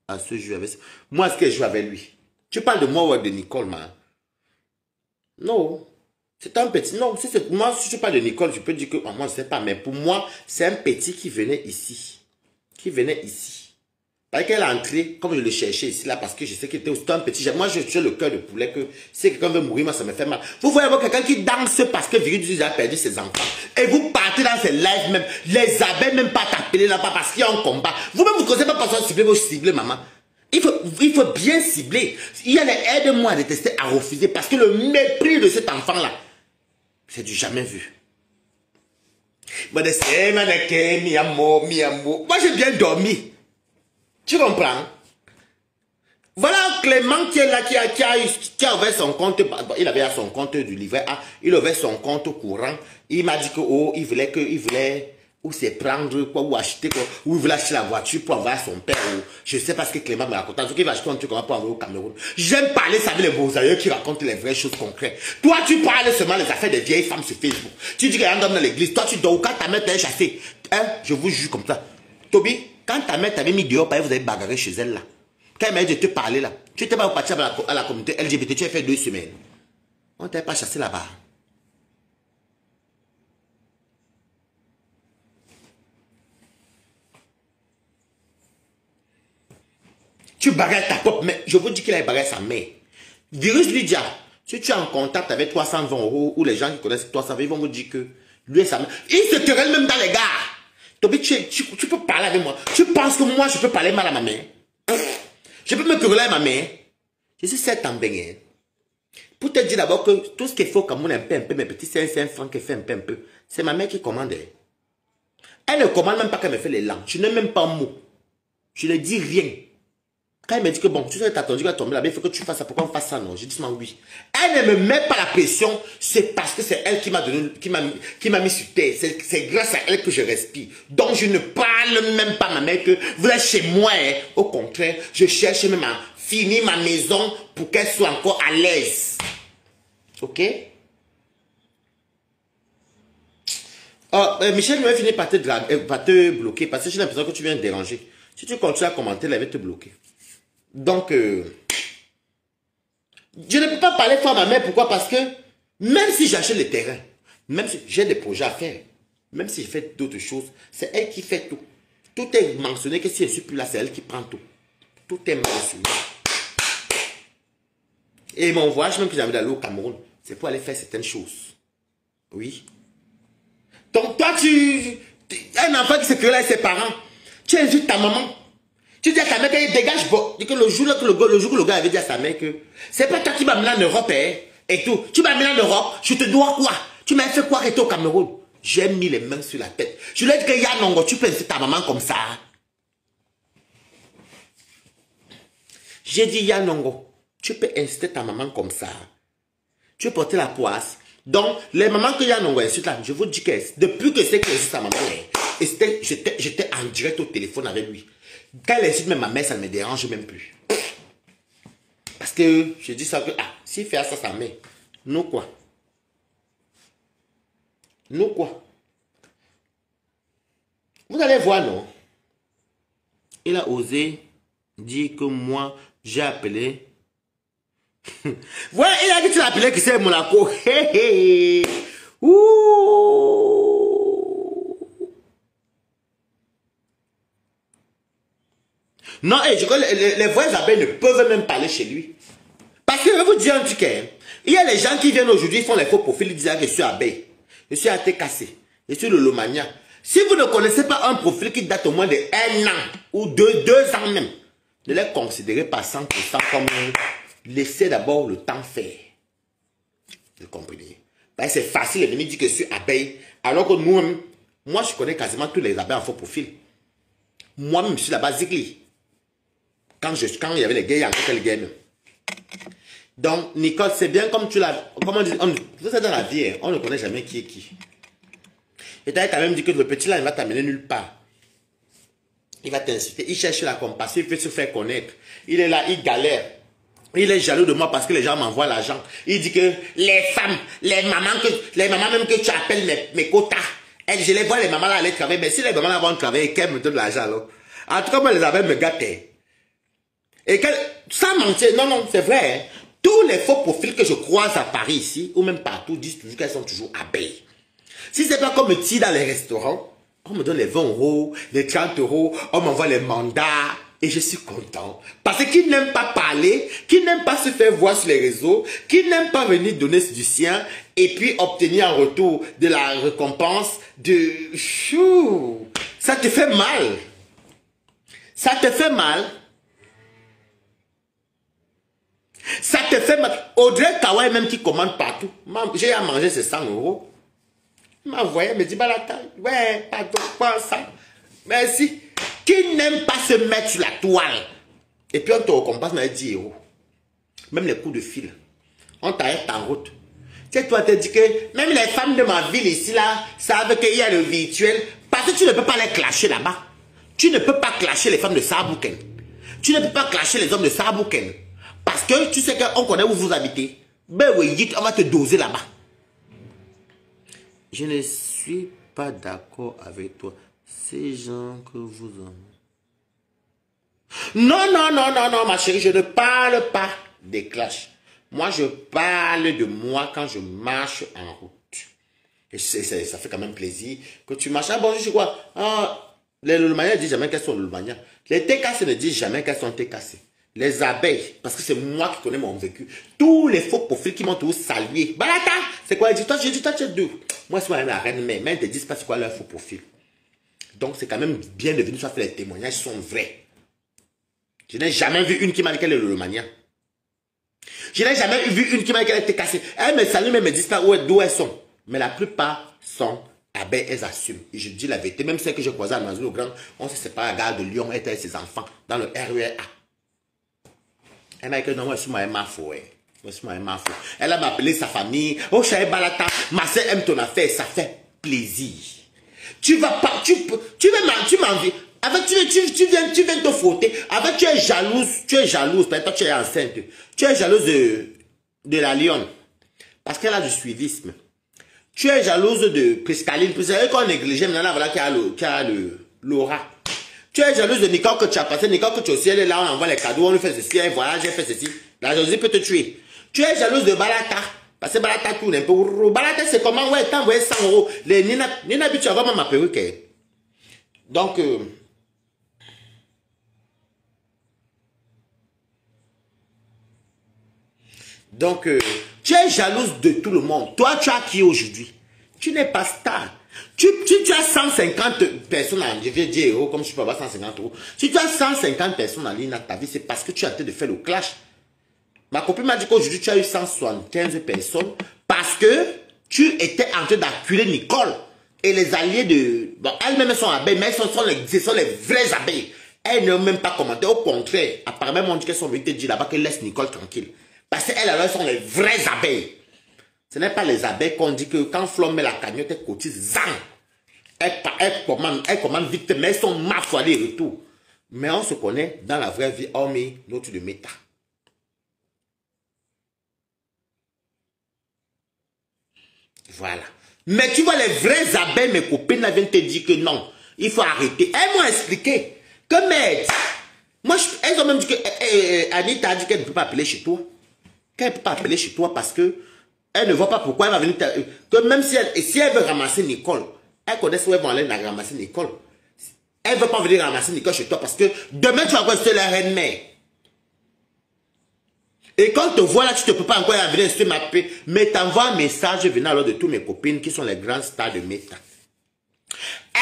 à ce jeu avec... Moi, est-ce que je joue avec lui? Tu parles de moi ou de Nicole, man? Non, c'est un petit. Non, moi, si je parle de Nicole, je peux dire que moi, je ne sais pas. Mais pour moi, c'est un petit qui venait ici. Parce qu'elle est entrée, comme je le cherchais ici, là, parce que je sais qu'il était aussi un petit. Moi, je suis le cœur de poulet que si quelqu'un veut mourir, moi, ça me fait mal. Vous voyez quelqu'un qui danse parce que Virgile a perdu ses enfants. Et vous partez dans ses lives même. Les abeilles même pas t'appeler là-bas parce qu'il y a un combat. Vous-même, vous ne connaissez pas parce que vous ciblez, maman. Il faut bien cibler. Il y a les aide-moi à détester, à refuser. Parce que le mépris de cet enfant-là, c'est du jamais vu. Moi, j'ai bien dormi. Tu comprends? Voilà Clément qui est là, qui a ouvert son compte. Il avait son compte du livret A. Il a ouvert son compte courant. Il m'a dit que, il voulait ou c'est prendre quoi, ou acheter quoi, ou il voulait acheter la voiture pour envoyer à son père, ou je sais pas ce que Clément me raconte. En tout cas, il va acheter un truc pour envoyer au Cameroun. J'aime parler, ça avec les beaux aïeux qui racontent les vraies choses concrètes. Toi, tu parles seulement des affaires des vieilles femmes sur Facebook. Tu dis qu'il y a un homme dans l'église, toi tu dors, quand ta mère t'a chassé, hein, je vous jure comme ça. Toby, quand ta mère t'avait mis dehors, vous avez bagarré chez elle là. Quand elle m'a dit de te parler là, tu n'étais pas parti à la communauté LGBT, tu as fait 2 semaines. On ne t'avait pas chassé là-bas. Tu bagarres ta propre mère. Je vous dis qu'il a bagarré sa mère. Virus Lydia, Si tu es en contact avec 320 € ou les gens qui connaissent 320, ils vont vous dire que lui et sa mère, ils se querellent même dans les gares. Toby, tu peux parler avec moi. Tu penses que moi, je peux parler mal à ma mère? Je peux me quereller à ma mère? Je suis certes en bain. Pour te dire d'abord que tout ce qu'il faut comme un peu, mes petits 5 francs qui fait un peu, c'est ma mère qui commande. Elle ne commande même pas qu'elle me fait les langues. Je n'ai même pas un mot. Je ne dis rien. Quand elle me dit que bon, tu sais, t'as attendu qu'elle tombe là-bas, il faut que tu fasses ça. Pourquoi on fasse ça? Non, je dis seulement oui. Elle ne me met pas la pression. C'est parce que c'est elle qui m'a donné, qui m'a mis sur terre. C'est grâce à elle que je respire. Donc je ne parle même pas à ma mère que vous êtes chez moi. Hein. Au contraire, je cherche même à finir ma maison pour qu'elle soit encore à l'aise. Ok? Oh, Michel, je vais finir par te bloquer parce que j'ai l'impression que tu viens de déranger. Si tu continues à commenter, elle va te bloquer. Donc, je ne peux pas parler fort à ma mère. Pourquoi? Parce que même si j'achète le terrain, même si j'ai des projets à faire, même si je fais d'autres choses, c'est elle qui fait tout. Tout est mentionné que si je ne suis plus là, c'est elle qui prend tout. Tout est mentionné. Et mon voyage, même que j'avais d'aller au Cameroun, c'est pour aller faire certaines choses. Oui. Donc toi, un enfant qui se querelle avec ses parents, tu insultes ta maman. Tu dis à ta mère qu'elle dégage. Bon, que le jour que le gars avait dit à sa mère que c'est pas toi qui m'as mis en Europe, hein, et tout. Tu m'as mis en Europe, je te dois quoi? Tu m'as fait quoi arrêter au Cameroun? J'ai mis les mains sur la tête. Je lui ai dit que Yanongo, tu peux insulter ta maman comme ça. J'ai dit Yanongo, tu peux insulter ta maman comme ça. Tu peux porter la poisse. Donc, les mamans que Yanongo insulte là, je vous dis que depuis que c'est que c'est sa maman, j'étais en direct au téléphone avec lui. Quand elle insulte même ma mère, ça ne me dérange même plus. Parce que je dis ça que, s'il fait ça sa mère, nous quoi? Nous quoi? Vous allez voir, non? Il a osé dire que moi, j'ai appelé. Voilà, il a dit que tu l'as appelé qui c'est Monaco. Ouh. Non, je crois que les vrais abeilles ne peuvent même parler chez lui. Parce que je vais vous dire un truc, il y a les gens qui viennent aujourd'hui, ils font les faux profils, ils disent que je suis abeille, je suis ATKC, je suis le Lomania. Si vous ne connaissez pas un profil qui date au moins de 1 an ou 2 ans même, ne les considérez pas 100% comme laissez d'abord le temps faire. Vous comprenez? C'est facile de venir dire que je suis abeille, alors que nous-mêmes, moi je connais quasiment tous les abeilles en faux profil. Moi-même, je suis là-bas Zigli. Quand il y avait les gays, il y avait quel gay même. Donc, Nicole, c'est bien comme tu l'as... Comment dire, vous savez, dans la vie, on ne connaît jamais qui est qui. Et tu as quand même dit que le petit là, il va t'amener nulle part. Il va t'insulter, il cherche la compassion, il veut se faire connaître. Il est là, il galère. Il est jaloux de moi parce que les gens m'envoient l'argent. Il dit que les femmes, les mamans même que tu appelles mes quotas, je les vois les mamans là aller travailler. Mais si les mamans là vont travailler, qu'elles me donnent de l'argent alors. En tout cas, moi les abeilles me gâtent. Et sans mentir, non, c'est vrai. Hein. Tous les faux profils que je croise à Paris ici, ou même partout, disent toujours qu'elles sont toujours abeilles. Si c'est pas comme me tire dans les restaurants, on me donne les 20 €, les 30 €, on m'envoie les mandats, et je suis content. Parce que qui n'aime pas parler, qui n'aime pas se faire voir sur les réseaux, qui n'aime pas venir donner du sien, et puis obtenir en retour de la récompense de... Chou, ça te fait mal. Ça te fait mal. Ça te fait mal. Audrey Kawai même qui commande partout. J'ai à manger ces 100 €. Il m'a envoyé, il me dit, ouais, pardon, pas ça. Merci. Qui n'aime pas se mettre sur la toile? Et puis on te récompense, on a 10 €. Même les coups de fil. On t'arrête en route. Tu sais, toi, te dis que même les femmes de ma ville ici, là, savent qu'il y a le virtuel. Parce que tu ne peux pas les clasher là-bas. Tu ne peux pas clasher les femmes de Saabouken. Tu ne peux pas clasher les hommes de Saabouken. Parce que tu sais qu'on connaît où vous habitez. Ben oui, on va te doser là-bas. Je ne suis pas d'accord avec toi. Ces gens que vous en... Non, ma chérie, je ne parle pas des clashs. Moi, je parle de moi quand je marche en route. Et ça fait quand même plaisir que tu marches. Ah bon, je sais quoi? Les Lulmania ne disent jamais qu'elles sont Lulmania. Les TKC ne disent jamais qu'elles sont TKC. Les abeilles, parce que c'est moi qui connais mon vécu. Tous les faux profils qui m'ont tous salué. Balata, c'est quoi? J'ai dit, toi, tu es deux. Moi, c'est moi la reine, mais ils ne te disent pas c'est quoi leur faux profil. Donc, c'est quand même bien devenu, soit fait les témoignages sont vrais. Je n'ai jamais vu une qui m'a dit qu'elle est le mania. Je n'ai jamais vu une qui m'a dit qu'elle était cassée. Elles me saluent, mais elles me disent pas d'où elles sont. Mais la plupart sont abeilles, elles assument. Et je dis la vérité, même celle que j'ai croisée à Noisy-le Grand, on se sépare à la gare de Lyon, elle était avec ses enfants, dans le RER A. Elle m'a dit que non, moi, je suis ma faux. Elle a appelé sa famille. Oh, Chaï Balata, ma soeur aime ton affaire, ça fait plaisir. Tu vas pas, tu m'envies. Avec tu viens te frotter. Avec tu es jalouse, peut-être tu es enceinte. Tu es jalouse de la lionne. Parce qu'elle a du suivisme. Tu es jalouse de Priscaline. Priscaline qu'on négligeait, maintenant voilà qui a l'aura. Tu es jalouse de Nicole que tu as passé. Nicole que tu as aussi, elle est là, on envoie les cadeaux, on lui fait ceci, elle voyage, elle fait ceci. La jalousie peut te tuer. Tu es jalouse de Balata. Parce que Balata tourne un peu. Balata, c'est comment? Ouais, t'as envoyé 100 €. Les Nina, tu vas voir ma perruque. Donc, tu es jalouse de tout le monde. Toi, tu as qui aujourd'hui? Tu n'es pas star. Tu as 150 personnes, je vais dire euros, comme je peux avoir 150 €. Si tu as 150 personnes en ligne dans ta vie, c'est parce que tu as tenté de faire le clash. Ma copine m'a dit qu'aujourd'hui, tu as eu 175 personnes parce que tu étais en train d'acculer Nicole. Et les alliés de... Bon, elles-mêmes sont abeilles, mais ce sont les vraies abeilles. Elles n'ont même pas commenté. Au contraire, apparemment, on dit qu'elles sont venues te dire là-bas qu'elles laissent Nicole tranquille. Parce qu'elles, alors, sont les vraies abeilles. Ce n'est pas les abeilles qu'on dit que quand Flo met la cagnotte, elle cotise, zang. Elle commande vite, mais elles sont ma foi des retours. Mais on se connaît dans la vraie vie, hormis l'autre de méta. Voilà. Mais tu vois, les vraies abeilles, mes copines, elles viennent te dire que non, il faut arrêter. Elles m'ont expliqué que, mec, moi, elles ont même dit que Anita a dit qu'elle ne peut pas appeler chez toi. Qu'elle ne peut pas appeler chez toi parce que elle ne voit pas pourquoi elle va venir. Que même si elle veut ramasser Nicole, elle connaît où elle va aller ramasser Nicole. Elle ne veut pas venir ramasser Nicole chez toi parce que demain, tu vas rester la reine-mère. Et quand tu te vois là, tu ne peux pas encore venir sur ma paix. Mais t'envoies un message venant alors de toutes mes copines qui sont les grandes stars de méta.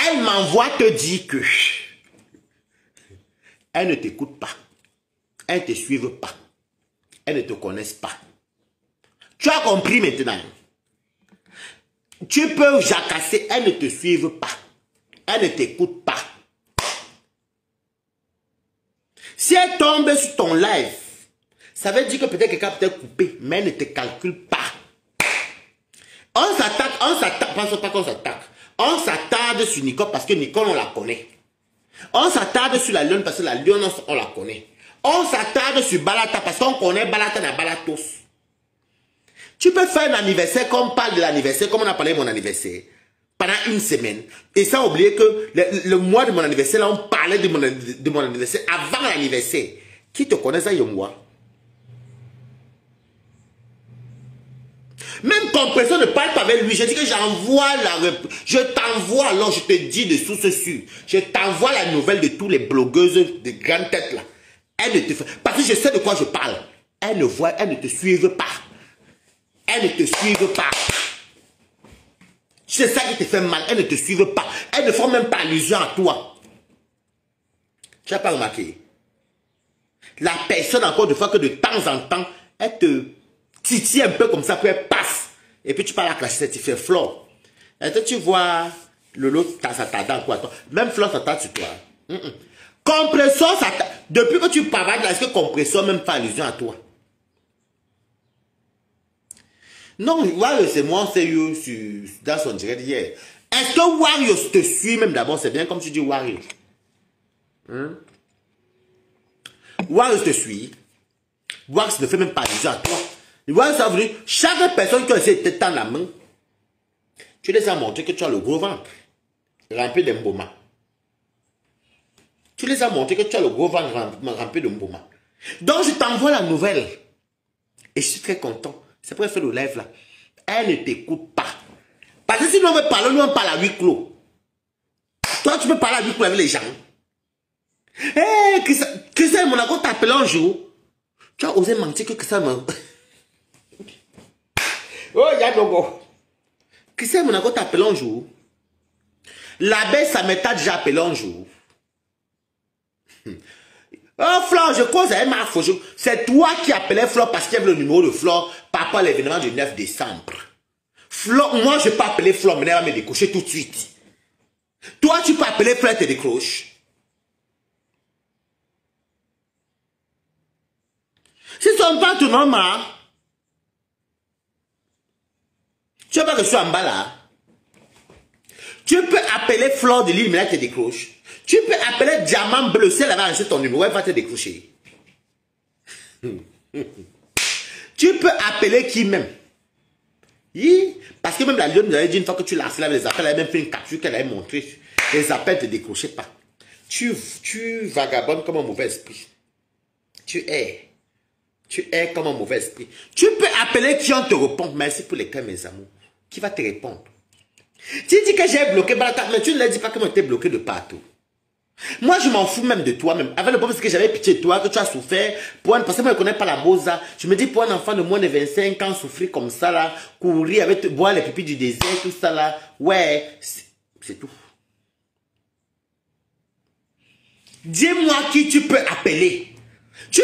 Elle m'envoie te dire que elles ne t'écoutent pas. Elles ne te suivent pas. Elles ne te connaissent pas. Tu as compris maintenant. Tu peux jacasser, elles ne te suivent pas. Elles ne t'écoutent pas. Si elles tombent sur ton live, ça veut dire que peut-être quelqu'un peut être coupé, mais elle ne te calcule pas. On s'attaque, pensons pas qu'on s'attaque. On s'attarde sur Nicole parce que Nicole, on la connaît. On s'attarde sur la lionne parce que la lionne, on la connaît. On s'attarde sur Balata parce qu'on connaît Balata dans Balatos. Tu peux faire un anniversaire comme on parle de l'anniversaire, comme on a parlé de mon anniversaire, pendant une semaine. Et sans oublier que le mois de mon anniversaire, là, on parlait de mon anniversaire avant l'anniversaire. Qui te connaît ça, moi? Même Compression ne parle pas avec lui. Je dis que j'envoie la réponse. Je t'envoie, alors je te dis de source sûre. Je t'envoie la nouvelle de toutes les blogueuses de grande tête là. Elles ne te... Parce que je sais de quoi je parle. Elles ne te suivent pas. Elles ne te suivent pas. C'est ça qui te fait mal. Elles ne te suivent pas. Elles ne font même pas allusion à toi. Tu n'as pas remarqué? La personne, encore une fois, que de temps en temps, elle te titille un peu comme ça, puis elle passe. Et puis tu parles à la certifiée Flore. Est-ce que tu vois Lolo, ça t'attend quoi toi? Même Flore, ça t'attend sur toi. Compresseur, ça t'attend. Depuis que tu parles là, est-ce que Compresseur même fait allusion à toi? Non, Wario, c'est moi, c'est you dans son direct hier. Est-ce que Wario te suit même d'abord? C'est bien comme tu dis Wario. Wario te suit. Wario ne fait même pas allusion à toi. Wario, ça veut dire, chaque personne qui essaie de te tendre la main, tu les as montré que tu as le gros ventre rempli de mboma. Tu les as montré que tu as le gros ventre rempli de mboma. Donc, je t'envoie la nouvelle. Et je suis très content. C'est pour faire le live là. Elle ne t'écoute pas. Parce que si nous on veut parler, nous on parle à huis clos. Toi, tu peux parler à huis clos avec les gens. Hé, Christian Monaco t'appelle un jour. Tu as osé mentir que ça me... Oh, Yadogo. Qui c'est mon t'a appelé un jour? L'abbé, ça t'a déjà appelé un jour. Oh, Flore, je cause avec ma faute. C'est toi qui appelais Flore parce qu'il y avait le numéro de Flore par rapport à l'événement du 9 décembre. Flore, moi, je peux pas appeler Flore, mais elle va me décrocher tout de suite. Toi, tu peux appeler Flore et te décroche. Si son pas ton nom, tu veux pas que je sois en bas là? Tu peux appeler Flore de l'île, mais là, elle te décroche. Tu peux appeler Diamant Bleu, si elle avait reçu ton numéro, elle va te décrocher. Tu peux appeler qui même? Oui, parce que même la lionne nous avait dit une fois que tu l'as harcelé avec les appels, elle avait même fait une capture qu'elle avait montré. Les appels ne te décrochaient pas. Tu vagabondes comme un mauvais esprit. Tu es comme un mauvais esprit. Tu peux appeler qui on te répond. Merci pour les cas, mes amours. Qui va te répondre? Tu dis que j'ai bloqué Balata, mais tu ne leur dis pas que moi t'es bloqué de partout. Moi, je m'en fous même de toi-même. Avec le problème, c'est que j'avais pitié de toi, que tu as souffert. Parce que moi, je ne connais pas la bosa. Je me dis, pour un enfant de moins de 25 ans, souffrir comme ça, là, courir, boire les pipis du désert, tout ça, là. Ouais, c'est tout. Dis-moi qui tu peux appeler. Tu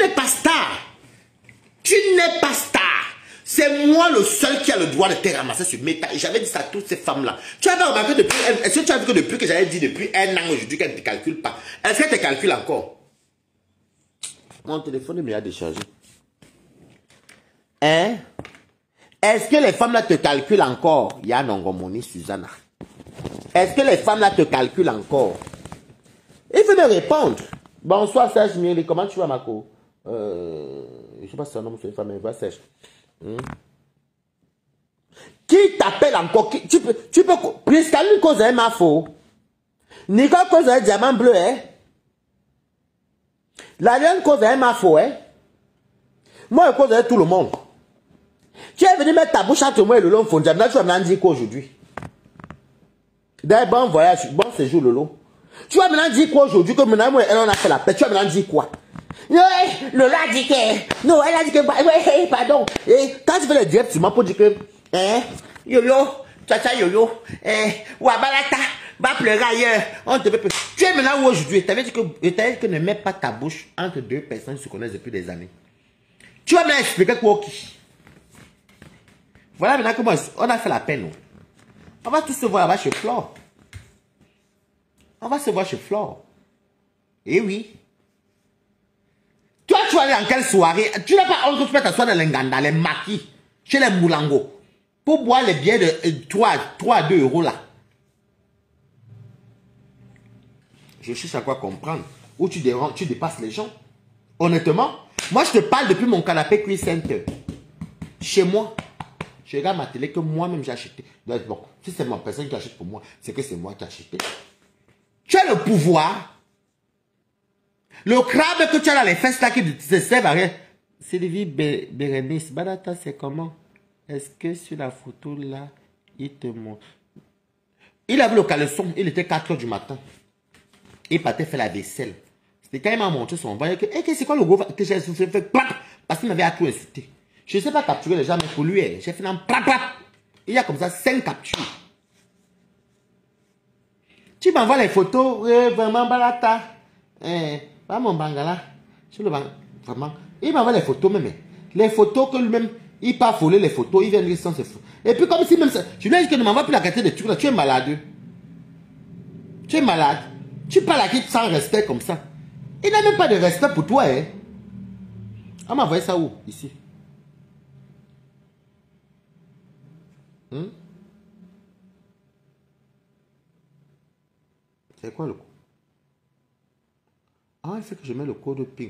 n'es pas star. Tu n'es pas star. C'est moi le seul qui a le droit de te ramasser sur Meta. Et j'avais dit ça à toutes ces femmes-là. Tu avais remarqué depuis... Est-ce que tu as vu que depuis que j'avais dit depuis un an aujourd'hui qu'elle ne te calcule pas? Est-ce qu'elle te calcule encore? Mon téléphone est meilleur de charger. Hein? Est-ce que les femmes là te calculent encore? Yann Ongomoni, Susanna. Est-ce que les femmes là te calculent encore? Il faut me répondre. Bonsoir Serge Mieli, comment tu vas Marco? Je ne sais pas si c'est un homme ou une femme, mais va Serge. Qui t'appelle encore? Tu peux, Priscaline cause un mafo. Nicole cause un diamant bleu, hein? La lionne cause un mafo, hein? Moi, je cause tout le monde. Tu es venu mettre ta bouche entre moi et le long fond. Tu vas me dire quoi aujourd'hui? D'ailleurs, bon voyage, bon séjour, Lolo. Tu vas maintenant dire quoi aujourd'hui? Que maintenant, elle en a fait la paix. Tu vas maintenant dire quoi? Non, Lolo a dit que... Non, elle a dit que... Ouais, pardon. Et quand tu fais le direct, tu m'as pour dire que... Hein? Yo-yo, tcha yo-yo. Wabalata, va pleurer ailleurs. On te peut... Tu es maintenant où aujourd'hui? Tu avais dit que ne mets pas ta bouche entre deux personnes qui se connaissent depuis des années. Tu vas maintenant expliquer quoi qui? Voilà maintenant comment on a fait la peine. On va tous se voir là-bas chez Flore. On va se voir chez Flore. Eh oui. Toi, tu vas aller dans quelle soirée? Tu n'as pas honte que tu peux t'asseoir dans les Nganda, les maquis, chez les Moulango, pour boire les billets de 3 à 2 euros là. Je cherche à quoi comprendre. Où tu dépasses les gens. Honnêtement, moi je te parle depuis mon canapé Quiz Center. Chez moi. Je regarde ma télé que moi-même j'ai acheté. Bon, si c'est ma personne qui achète pour moi, c'est que c'est moi qui ai acheté. Tu as le pouvoir. Le crabe que tu as dans les fesses là qui te servent à rien. Sylvie Bérénice, Badata, c'est comment? Est-ce que sur la photo là, il te montre? Il avait le caleçon, il était 4 h du matin. Il partait faire la vaisselle. C'était quand il m'a montré son voyage que, c'est quoi le gros que j'ai soufflé, parce qu'il m'avait tout insulté. Je ne sais pas capturer les gens, mais pour lui, j'ai fait un plap. Il y a comme ça 5 captures. Tu m'envoies les photos, vraiment Balata. Pas mon bangala. Sur le vraiment. Il m'envoie les photos même. Les photos que lui-même, il part voler les photos, il vient lui sans ses photos. Et puis comme si même ça, je lui ai dit que ne m'envoie plus la qualité de trucs là, tu es malade. Tu es malade. Tu parles à qui sans respect comme ça. Il n'a même pas de respect pour toi, hein. On m'a envoyé ça où? Ici. C'est quoi le code? Ah, il fait que je mets le code PIN.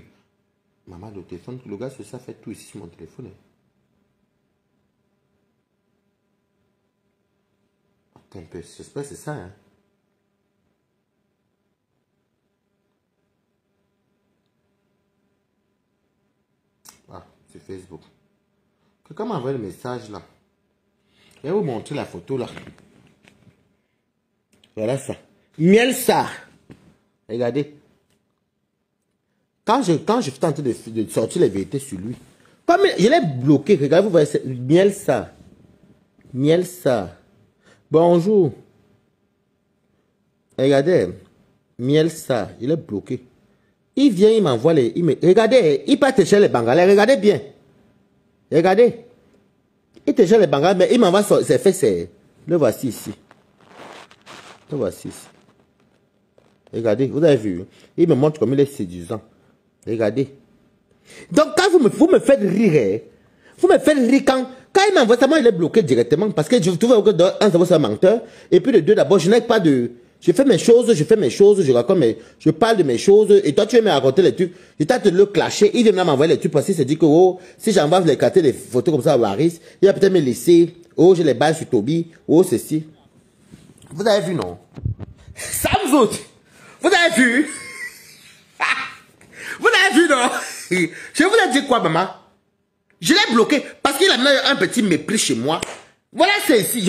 Maman, le téléphone, le gars, ça fait tout ici sur mon téléphone. Attends un peu, j'espère que c'est ça, hein. Ah, c'est Facebook. Quelqu'un m'a envoyé le message là. Je vais vous montrer la photo là. Voilà ça. Miel ça. Regardez. Quand je suis en train de sortir les vérités sur lui, comme je l'ai bloqué, regardez, vous voyez, miel ça. Miel ça. Bonjour. Regardez, miel ça, il est bloqué. Il vient, il m'envoie les... regardez, il part chercher les Bangalais, regardez bien. Regardez. Il te cherche les Bangalais, mais il m'envoie ses fesses. Le voici ici. Le voici ici. Regardez, vous avez vu. Il me montre comme il est séduisant. Regardez. Donc, quand vous me faites rire, vous me faites rire quand il m'envoie ça, moi, il est bloqué directement. Parce que je trouve que un, c'est un menteur. Et puis, de deux, d'abord, je n'ai pas de... Je fais mes choses, je raconte je parle de mes choses. Et toi, tu veux me raconter les trucs. Je t'ai le clasher. Il vient m'envoyer les trucs parce qu'il se dit que, oh, si j'envoie les cartes, des photos comme ça à Waris, il va peut-être me laisser. Oh, j'ai les balles sur Toby. Oh, ceci. Vous avez vu, non? Ça vous autres. Vous avez vu? Vous avez vu, non? Je vous ai dit quoi, maman? Je l'ai bloqué parce qu'il a mis un petit mépris chez moi. Voilà, c'est ici.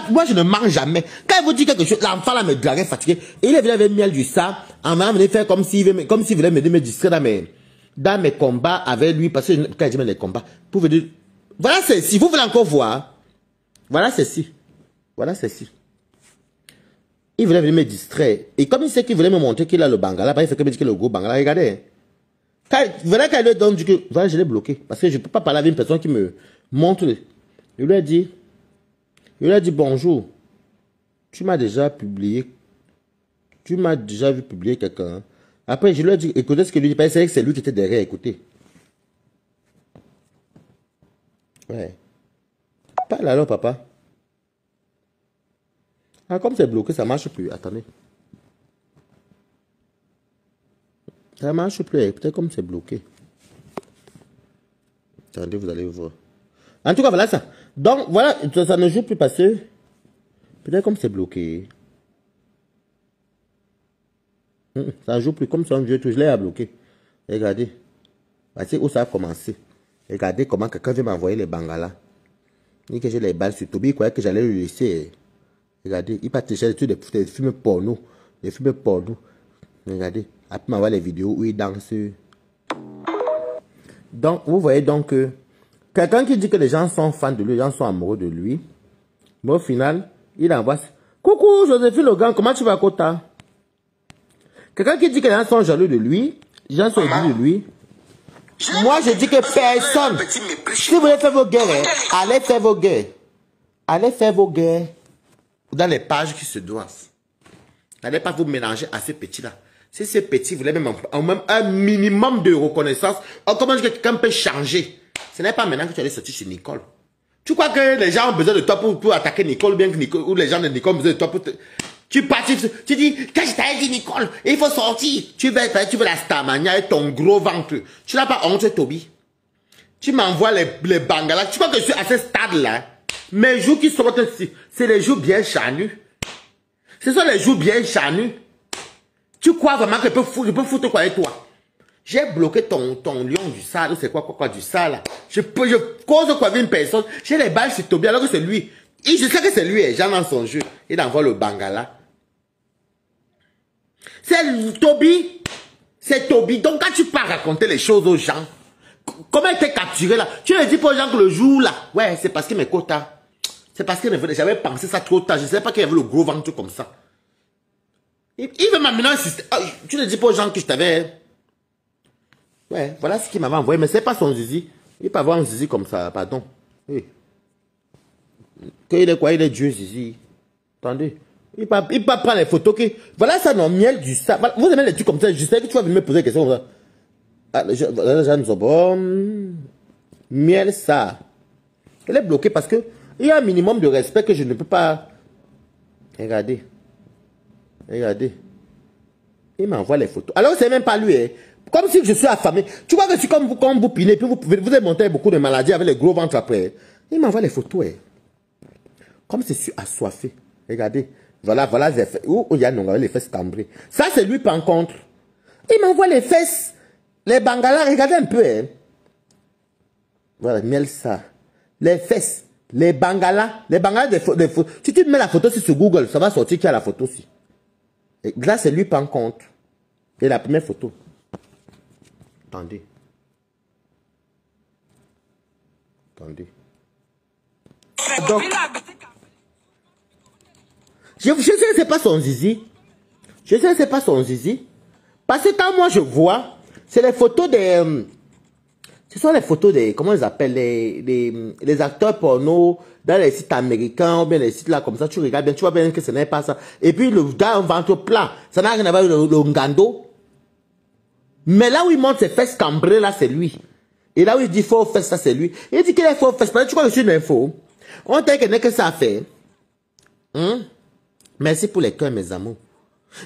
Moi, je ne mange jamais. Quand il vous dit quelque chose, l'enfant là me draguait fatigué. Et il est venu avec miel du ça. En venant faire comme s'il voulait me distraire dans mes combats avec lui. Parce que quand je mets les combats, pour vous dire, voilà, c'est ici. Vous voulez encore voir? Voilà, c'est ici. Voilà, c'est ici. Il voulait venir me distraire. Et comme il sait qu'il voulait me montrer qu'il a le Bangala, il fait que me dire qu'il a le gros Bangala. Regardez. Voilà quand il lui donne du que, voilà, je l'ai bloqué. Parce que je ne peux pas parler avec une personne qui me montre. Il lui a dit bonjour. Tu m'as déjà publié. Tu m'as déjà vu publier quelqu'un. Après, je lui ai dit, écoutez ce que lui dit. C'est vrai que c'est lui qui était derrière, écoutez. Ouais. Parle alors, papa. Ah, comme c'est bloqué, ça ne marche plus. Attendez. Ça ne marche plus. Peut-être comme c'est bloqué. Attendez, vous allez voir. En tout cas, voilà ça. Donc, voilà, ça ne joue plus parce que... Peut-être comme c'est bloqué. Ça ne joue plus comme c'est un vieux truc. Je l'ai à bloquer. Regardez. Voici où ça a commencé. Regardez comment quelqu'un vient m'envoyer les Bangalas. Il dit que j'ai les balles sur Toby. Il croyait que j'allais le laisser. Regardez. Il part chercher des films porno. Des films porno. Regardez. Après m'envoie les vidéos où il danse. Donc, vous voyez donc que quelqu'un qui dit que les gens sont fans de lui, les gens sont amoureux de lui, mais au final, il envoie... Coucou, Joséphine Logan, comment tu vas, Kota? Quelqu'un qui dit que les gens sont jaloux de lui, les gens sont jaloux de lui. Moi, je dis que personne... Si vous voulez faire vos guerres, allez faire vos guerres. Allez faire vos guerres dans les pages qui se doivent. N'allez pas vous mélanger à ces petits-là. Si ces petits voulaient même un minimum de reconnaissance, comment quelqu'un peut changer? Ce n'est pas maintenant que tu allais sortir chez Nicole. Tu crois que les gens ont besoin de toi pour attaquer Nicole, bien que Nicole, ou les gens de Nicole ont besoin de toi pour te... Tu dis, quand je t'avais dit Nicole, il faut sortir. Tu veux la Starmania avec ton gros ventre. Tu n'as pas honte, Toby. Tu m'envoies les Bangalas. Tu crois que je suis à ce stade-là? Mes joues qui sortent ici, c'est les joues bien charnues. Ce sont les joues bien charnues. Tu crois vraiment que je peux foutre quoi avec toi? J'ai bloqué ton lion du sale, c'est quoi du sale. Je cause quoi avec une personne. J'ai les balles sur Toby alors que c'est lui. Et je sais que c'est lui, Jean dans son jeu. Il envoie le Bangala. C'est Toby. C'est Toby. Donc quand tu pars raconter les choses aux gens, comment il t'est capturé là? Tu ne dis pas aux gens que le jour là, ouais, c'est parce que mes quotas. C'est parce que j'avais pensé ça trop tard. Je ne savais pas qu'il y avait le gros ventre comme ça. Il veut m'amener un système. Tu ne dis pas aux gens que je t'avais... Ouais, voilà ce qu'il m'avait envoyé. Mais c'est pas son zizi. Il peut avoir un zizi comme ça, pardon. Oui. Qu'il est quoi? Il est Dieu, zizi. Attendez. Il peut prendre les photos. Voilà ça, non, miel du ça. Vous aimez les trucs comme ça. Je sais que tu vas venir me poser des questions comme ça. Ah, les gens nous ont bon. Miel ça. Elle est bloquée parce que il y a un minimum de respect que je ne peux pas... Regardez. Regardez. Il m'envoie les photos. Alors, c'est même pas lui, hein. Comme si je suis affamé. Tu vois que c'est comme vous pinez, puis vous avez monté beaucoup de maladies avec les gros ventres après. Il m'envoie les photos, hein. Comme si je suis assoiffé. Regardez. Voilà, les fesses. Où il y a les fesses cambrées. Ça, c'est lui, par contre. Il m'envoie les fesses. Les Bangalas, regardez un peu, hein. Voilà, miel ça. Les fesses. Les Bangalas. Les Bangalas des photos. Si tu mets la photo sur Google, ça va sortir qui a la photo aussi. Et là, c'est lui, par contre. Et la première photo. Attendez. Attendez. Donc, je sais que c'est pas son zizi. Je sais que c'est pas son zizi. Parce que quand moi je vois, c'est les photos des... ce sont les photos des... Comment ils appellent les acteurs porno dans les sites américains ou bien les sites là comme ça. Tu regardes bien, tu vois bien que ce n'est pas ça. Et puis le gars a un ventre plat. Ça n'a rien à voir avec le ngando. Mais là où il monte ses fesses cambrées, là c'est lui. Et là où il dit faux fesses, ça c'est lui. Il dit qu'il est faux fesses. Tu crois que je suis une info? On t'a qu'il n'y a que ça à faire. Merci pour les cœurs, mes amours.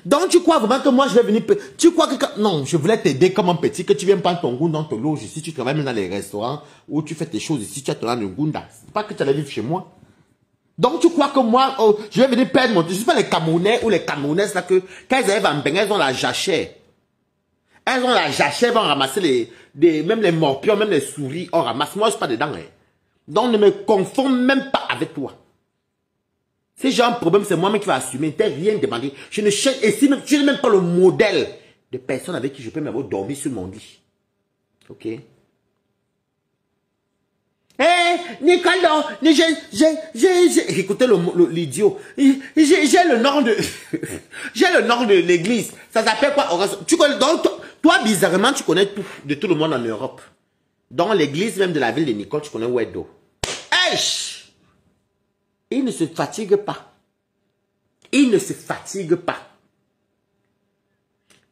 Donc, tu crois vraiment que moi, je vais venir... Tu crois que... Non, je voulais t'aider comme un petit, que tu viens prendre ton goût dans ton loge ici, tu travailles même dans les restaurants, où tu fais tes choses ici, tu as ton gunda. C'est pas que tu allais vivre chez moi. Donc, tu crois que moi, oh, je vais venir perdre mon... Je ne suis pas les Camerounais ou les Camerounaises, là, que quand elles arrivent en Bénin, elles ont la jachère. Elles ont la jachère, elles vont ramasser même les morpions, même les souris, on ramasse. Moi, je ne suis pas dedans. Hein. Donc, ne me confonds même pas avec toi. Si j'ai un problème, c'est moi-même qui va assumer. Tu n'as rien demandé. Je ne cherche, et si même, tu n'es même pas le modèle de personne avec qui je peux même dormir sur mon lit. Ok? Nicole, j'ai écoutez l'idiot. J'ai le nom de, j'ai le nom de l'église. Ça s'appelle quoi? Tu connais, donc, toi, bizarrement, tu connais tout, de tout le monde en Europe. Dans l'église même de la ville de Nicole, tu connais Wedo. Il ne se fatigue pas. Il ne se fatigue pas.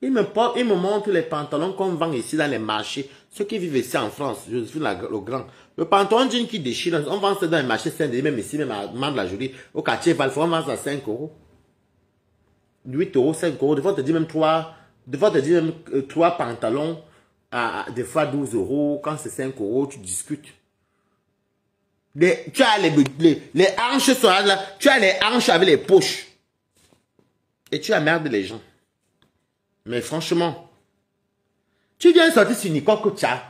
Il me montre les pantalons qu'on vend ici dans les marchés. Ceux qui vivent ici en France, je suis le grand. Le pantalon jean qui déchire, on vend ça dans les marchés Saint-Denis, même ici, même à Mande-la-Jolie, au quartier Valfort, on vend ça à 5 €. 8 €, 5 €. Des fois, on te dit même 3 pantalons à des fois 12 €. Quand c'est 5 €, tu discutes. Tu as les hanches sont là, tu as les hanches avec les poches. Et tu emmerdes les gens. Mais franchement, tu viens sortir sur Nicole que tu as.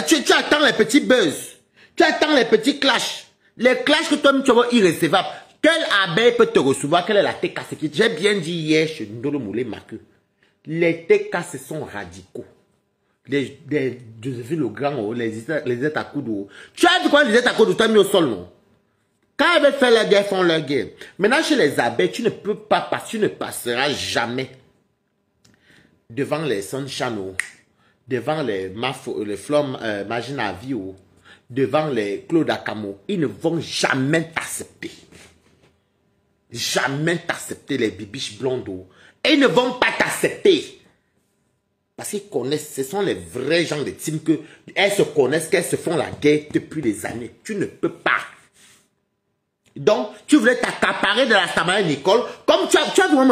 Tu attends les petits buzz. Tu attends les petits clashs. Les clashs que toi-même tu vois irrécevables. Quelle abeille peut te recevoir? Quelle est la TK? J'ai bien dit hier chez Ndolo Moulé Maku. Les TK, ce sont radicaux. Joséphine le Grand, les États-Coudes. Tu as dit quoi les États-Coudes? Tu as mis au sol, non? Quand elles veulent faire la guerre, font leur guerre. Maintenant, chez les abeilles, tu ne peux pas passer, tu ne passeras jamais devant les Sunshine, devant les Flom Maginavio, devant les Claude Akamo. Ils ne vont jamais t'accepter. Jamais t'accepter, les bibiches blondes. Et ils ne vont pas t'accepter. Parce qu'ils connaissent, ce sont les vrais gens de team que elles se connaissent, qu'elles se font la guerre depuis des années. Tu ne peux pas. Donc, tu voulais t'accaparer de la Samaria Nicole. Comme tu as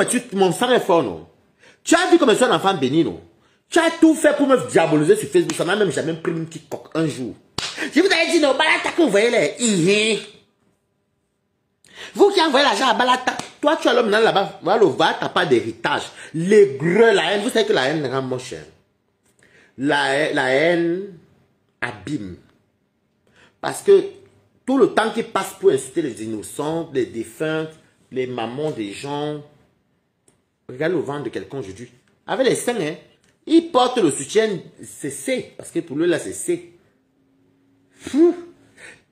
dit, mon frère est fort, non? Tu as dit que je suis un enfant béni, non? Tu as tout fait pour me diaboliser sur Facebook. Ça m'a même jamais pris une petite coque un jour. Je vous avais dit, non, Balata, que vous voyez les vous qui envoyez l'argent à Balata, toi tu as l'homme là-bas, voilà, tu n'as pas d'héritage. Les greux, la haine, vous savez que la haine rend mon cher. La haine abîme. Parce que tout le temps qui passe pour insulter les innocents, les défunts, les mamans des gens, regarde le ventre de quelqu'un aujourd'hui. Avec les seins, hein, il porte le soutien, c'est C, parce que pour lui là c'est C.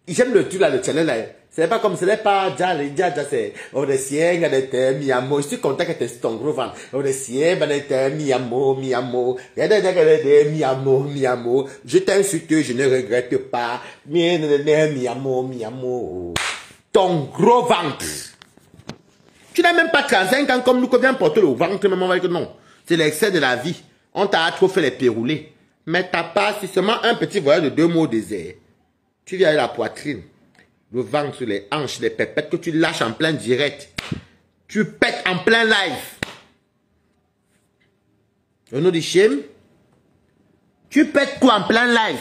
J'aime le truc là, le channel là. C'est pas comme, ce n'est pas déjà, c'est, on est sien, on est mi-amo. Je suis content que tu aies ton gros ventre. On est sien, on est mi-amo. Mi-amo. Je t'insulte, je ne regrette pas. Mi-amo. Ton gros ventre. Tu n'as même pas 35 ans comme nous, qu'on vient porter le ventre, même on va dire que non. C'est l'excès de la vie. On t'a trop fait les péroulés. Mais t'as pas, c'est seulement un petit voyage de 2 mots au désert. Tu viens à la poitrine. Le ventre, les hanches, les pépettes que tu lâches en plein direct. Tu pètes en plein live. Au nom du chien. Tu pètes quoi en plein live?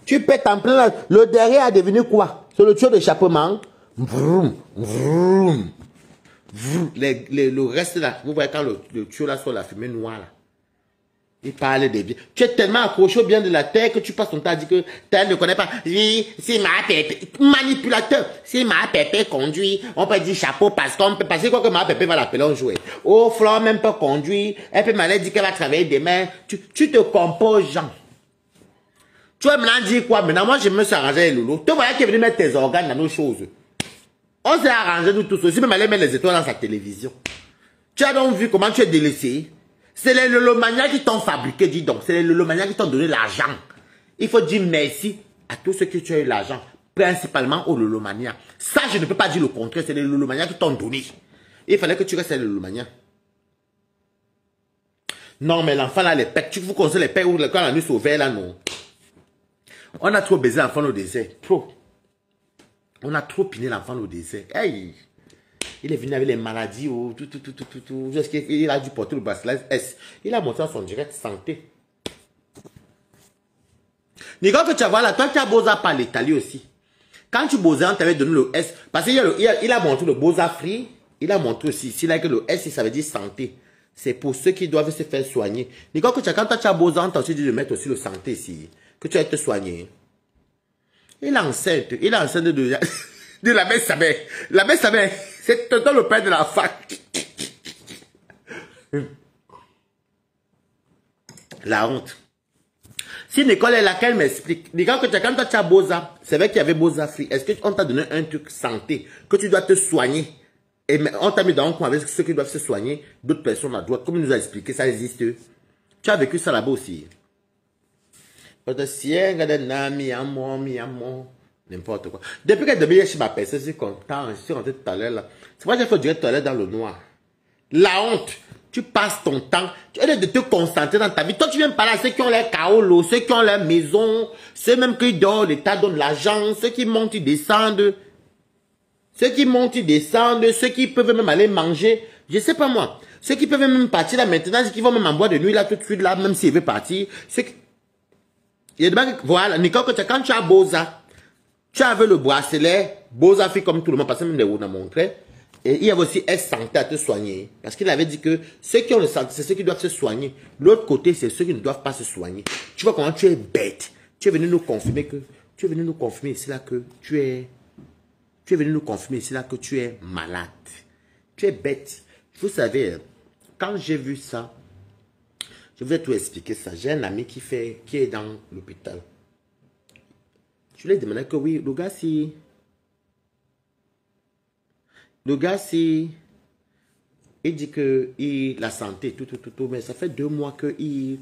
Tu pètes en plein live. Le derrière a devenu quoi? C'est le tuyau d'échappement. Vroom, vroom, vroom. Le reste là, vous voyez quand le tuyau là sur la fumée noire là. Il parle des biens. Tu es tellement accroché au bien de la terre que tu passes ton temps à dire que tel ne connaît pas. Oui, si ma pépé, manipulateur. Si ma pépé conduit, on peut dire chapeau parce qu'on peut passer quoi que ma pépé va l'appeler en jouet. Oh, Flore même peut conduire. Elle peut m'aller dire qu'elle va travailler demain. Tu te composes, Jean. Tu vas maintenant dire quoi? Maintenant, moi, je me suis arrangé avec Loulou. Tu vois qu'il est venu mettre tes organes dans nos choses. On s'est arrangé nous tous aussi. Même aller mettre les étoiles dans sa télévision. Tu as donc vu comment tu es délaissé? C'est les lolomanias qui t'ont fabriqué, dis donc. C'est les lolomanias qui t'ont donné l'argent. Il faut dire merci à tous ceux qui ont eu l'argent. Principalement aux lolomanias. Ça, je ne peux pas dire le contraire. C'est les lolomanias qui t'ont donné. Il fallait que tu restes les lolomanias. Non, mais l'enfant là, les pets. Tu vous conseilles les pets ou quand la nuit s'ouvert là, non. On a trop baisé l'enfant au désert. Trop. On a trop piné l'enfant au désert. Hey! Il est venu avec les maladies, tout. Il a dû porter le bracelet S. Il a montré son direct santé. Nicole, que tu vas voir là, toi tu as Beaux Arts par l'Italie aussi. Quand tu bossais, on t'avait donné le S. Parce qu'il a montré le Beaux Arts Free. Il a montré aussi, ici là que le S, ça veut dire santé. C'est pour ceux qui doivent se faire soigner. Nicole, que quand tu as Beaux Arts, on t'a aussi dit de mettre aussi le santé ici. Que tu vas te soigner. Il est enceinte de la mère Sabin. La mère Sabin, c'est tonton le père de la fac. La honte. Si Nicole est là, qu'elle m'explique. Nicole, quand tu as Beaux-Arts, c'est vrai qu'il y avait Beaux-Arts Free. Est-ce qu'on t'a donné un truc santé, que tu dois te soigner? Et on t'a mis dans un coin avec ceux qui doivent se soigner, d'autres personnes à droite. Comme il nous a expliqué, ça existe. Tu as vécu ça là-bas aussi. N'importe quoi. Depuis que je suis ma personne, je suis content. Je suis rentré tout à l'heure là. C'est pourquoi j'ai fait du toilette dans le noir. La honte. Tu passes ton temps. Tu as de te concentrer dans ta vie. Toi, tu viens parler à ceux qui ont leur kaolo, ceux qui ont leur maison, ceux même qui dorment, l'État donne l'argent, ceux qui montent, ils descendent. Ceux qui montent, ils descendent, ceux qui peuvent même aller manger. Je sais pas moi. Ceux qui peuvent même partir là maintenant, ceux qui vont même en boîte de nuit là tout de suite là, même s'ils veulent partir. Ceux qui... Il y a des gens, voilà, Nicole, quand tu as Beaux-Arts, tu avais le bracelet, Beaux-Arts fait comme tout le monde, parce que même les on a montré. Et il y avait aussi S-Santé à te soigner. Parce qu'il avait dit que ceux qui ont le santé, c'est ceux qui doivent se soigner. L'autre côté, c'est ceux qui ne doivent pas se soigner. Tu vois comment tu es bête. Tu es venu nous confirmer que, tu es venu nous confirmer ici là que tu es venu nous confirmer ici là que tu es malade. Tu es bête. Vous savez, quand j'ai vu ça, je vais tout expliquer ça. J'ai un ami qui est dans l'hôpital. Je lui ai demandé que oui, le gars, si... il dit que la santé, tout, mais ça fait 2 mois qu'il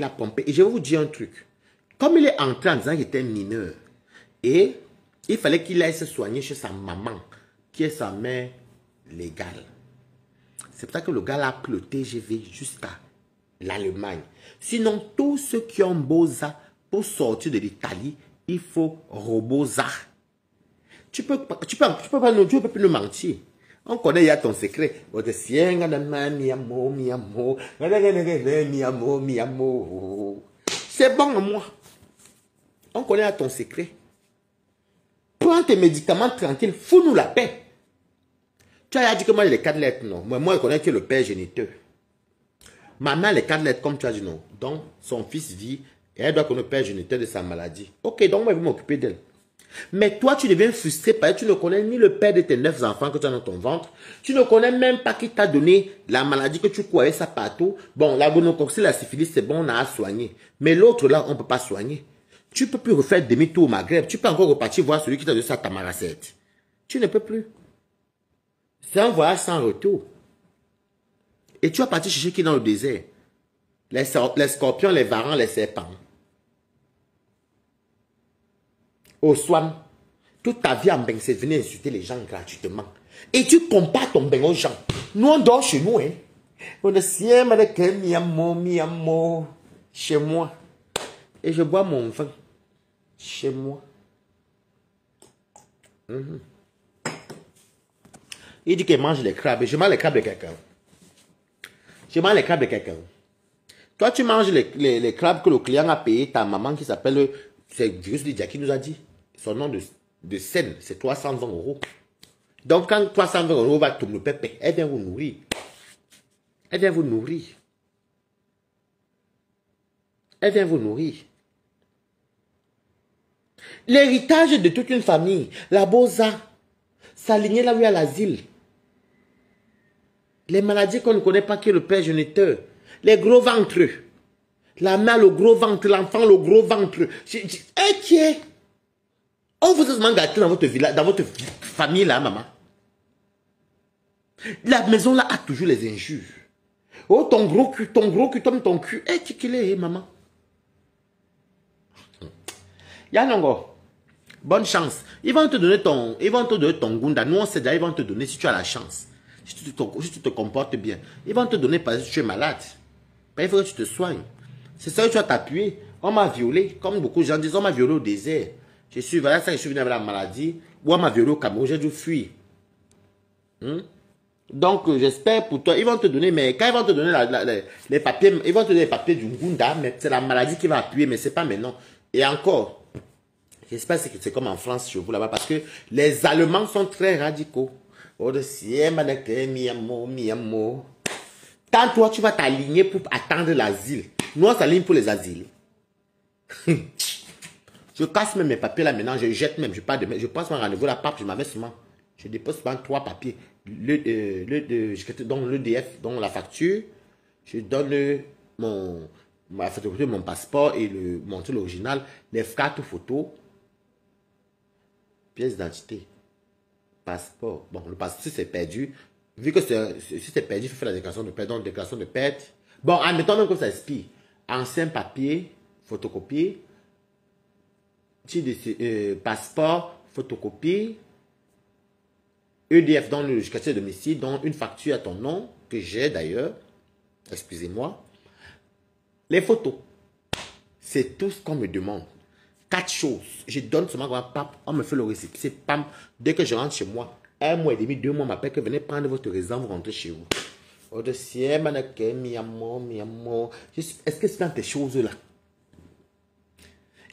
a pompé. Et je vais vous dire un truc. Comme il est entré en disant qu'il était mineur, et il fallait qu'il aille se soigner chez sa maman, qui est sa mère légale. C'est pour ça que le gars a pris le TGV jusqu'à l'Allemagne. Sinon, tous ceux qui ont Beaux-Arts pour sortir de l'Italie, il faut Beaux-Arts. Tu peux pas nous mentir. On connaît, il y a ton secret. C'est bon, moi. On connaît ton secret. Prends tes médicaments tranquille. Fous-nous la paix. Tu as dit que moi, j'ai les 4 lettres, non. Moi, je connais que le père géniteur. Ma mère, les 4 lettres, comme tu as dit, non. Donc, son fils vit et elle doit connaître le père géniteur de sa maladie. Ok, donc moi, je vais m'occuper d'elle. Mais toi, tu deviens frustré parce que tu ne connais ni le père de tes 9 enfants que tu as dans ton ventre. Tu ne connais même pas qui t'a donné la maladie que tu croyais ça partout. Bon, la gonococcie, la syphilis, c'est bon, on a à soigner. Mais l'autre là, on ne peut pas soigner. Tu ne peux plus refaire demi-tour au Maghreb. Tu peux encore repartir voir celui qui t'a donné ça à Tamaracette. Tu ne peux plus. C'est un voyage sans retour. Et tu vas partir chercher qui dans le désert? Les scorpions, les varans, les serpents. Au soin, toute ta vie en bain, c'est de venir insulter les gens gratuitement. Et tu compares ton bain aux gens. Nous, on dort chez nous, hein. On est sien, miamo, chez moi. Et je bois mon vin. Chez moi. Il dit qu'il mange les crabes. Je mange les crabes de quelqu'un. Je mange les crabes de quelqu'un. Toi, tu manges les crabes que le client a payé, ta maman qui s'appelle, c'est Virus Lydia qui nous a dit. Son nom de scène, c'est 320 €. Donc, quand 320 € va tomber le pépé, elle vient vous nourrir. Elle vient vous nourrir. Elle vient vous nourrir. L'héritage de toute une famille, la Boza, s'aligner là où il y a l'asile. Les maladies qu'on ne connaît pas, qui est le père géniteur. Les gros ventres. La mère, le gros ventre. L'enfant, le gros ventre. Inquiet. On vous a seulement gâté dans votre village, dans votre famille là, maman. La maison là a toujours les injures. Oh, ton gros cul, ton cul. Eh, qui est, maman? Yanongo, bonne chance. Ils vont te donner ton gunda. Nous, on sait déjà, ils vont te donner si tu as la chance. Si tu te comportes bien. Ils vont te donner parce que tu es malade. Il faut que tu te soignes. C'est ça que tu vas t'appuyer. On m'a violé. Comme beaucoup de gens disent, on m'a violé au désert. Je suis venu avec la maladie. Ou on m'a violé au Cameroun. J'ai dû fuir. Donc, j'espère pour toi. Ils vont te donner, mais quand ils vont te donner les papiers, ils vont te donner les papiers du Ngunda, mais c'est la maladie qui va appuyer, mais c'est pas maintenant. Et encore, j'espère que c'est comme en France chez vous là-bas, parce que les Allemands sont très radicaux. Quand toi, tu vas t'aligner pour attendre l'asile. Nous, on s'aligne pour les asiles. Je casse même mes papiers là maintenant, je jette même, je passe mon rendez-vous la pape, je m'avais seulement. Je dépose souvent 3 papiers. Je donne l'EDF, donc la facture. Je donne ma photographie de mon passeport et mon truc original, les cartes photos, pièce d'identité, passeport. Bon, le passeport, si c'est perdu, vu que si c'est perdu, il faut faire la déclaration de perte. Donc, déclaration de perte. Bon, admettons même que ça expire. Ancien papier, photocopier, passeport, photocopier, EDF dans le justificatif de domicile, donc une facture à ton nom, que j'ai d'ailleurs, excusez-moi. Les photos, c'est tout ce qu'on me demande. 4 choses. Je donne seulement à pape, on me fait le récépissé, pam, dès que je rentre chez moi, 1 mois et demi, 2 mois, m'appelle que venez prendre votre résidence, vous rentrez chez vous. Est-ce que c'est dans tes choses-là?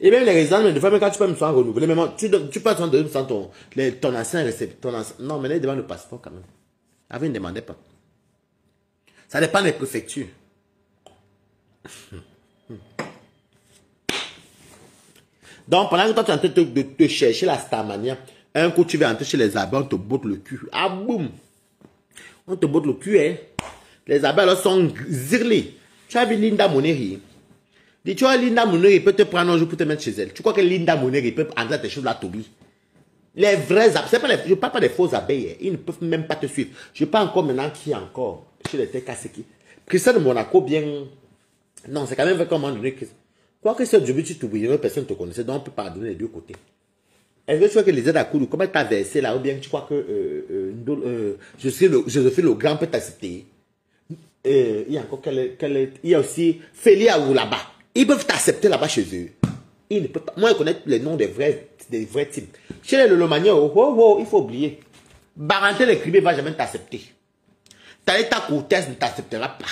Et même les résidences, des fois, même quand tu peux me faire renouveler, même tu peux attendre de ton ancien récepteur. Non, mais là, il demande le passeport quand même. Avant, il ne demandait pas. Ça dépend des préfectures. Donc, pendant que toi, tu es en train de te chercher la Starmania, un coup, tu vas entrer chez les abeilles, on te botte le cul. Ah, boum! On te botte le cul, hein? Les abeilles, là, sont zirlées. Tu as vu Linda Moneri? Dis, tu vois, Linda Moneri peut te prendre un jour pour te mettre chez elle. Tu crois que Linda Moneri peut entrer tes choses là, Toby? Les vrais abeilles, je ne parle pas des faux abeilles, hein. Ils ne peuvent même pas te suivre. Je parle encore maintenant qui encore, chez les Tekaseki. Christian de Monaco, bien. Non, c'est quand même vrai qu'à un moment donné, quoi que ce Djobi, tu t'oublies, personne ne te connaissait, donc on peut pardonner les deux côtés. Est-ce que tu vois que les aides à Koulou, comment tu as versé là, ou bien tu crois que Joséphine le Grand peut t'accepter? Il y a encore il y a aussi Félia ou là-bas. Ils peuvent t'accepter là-bas chez eux. Ils ne peuvent pas. Moi, je connais les noms des vrais types. Chez les Lolomaniens, il faut oublier. Barantel le Cribé ne va jamais t'accepter. Talita Cortez ne t'acceptera pas.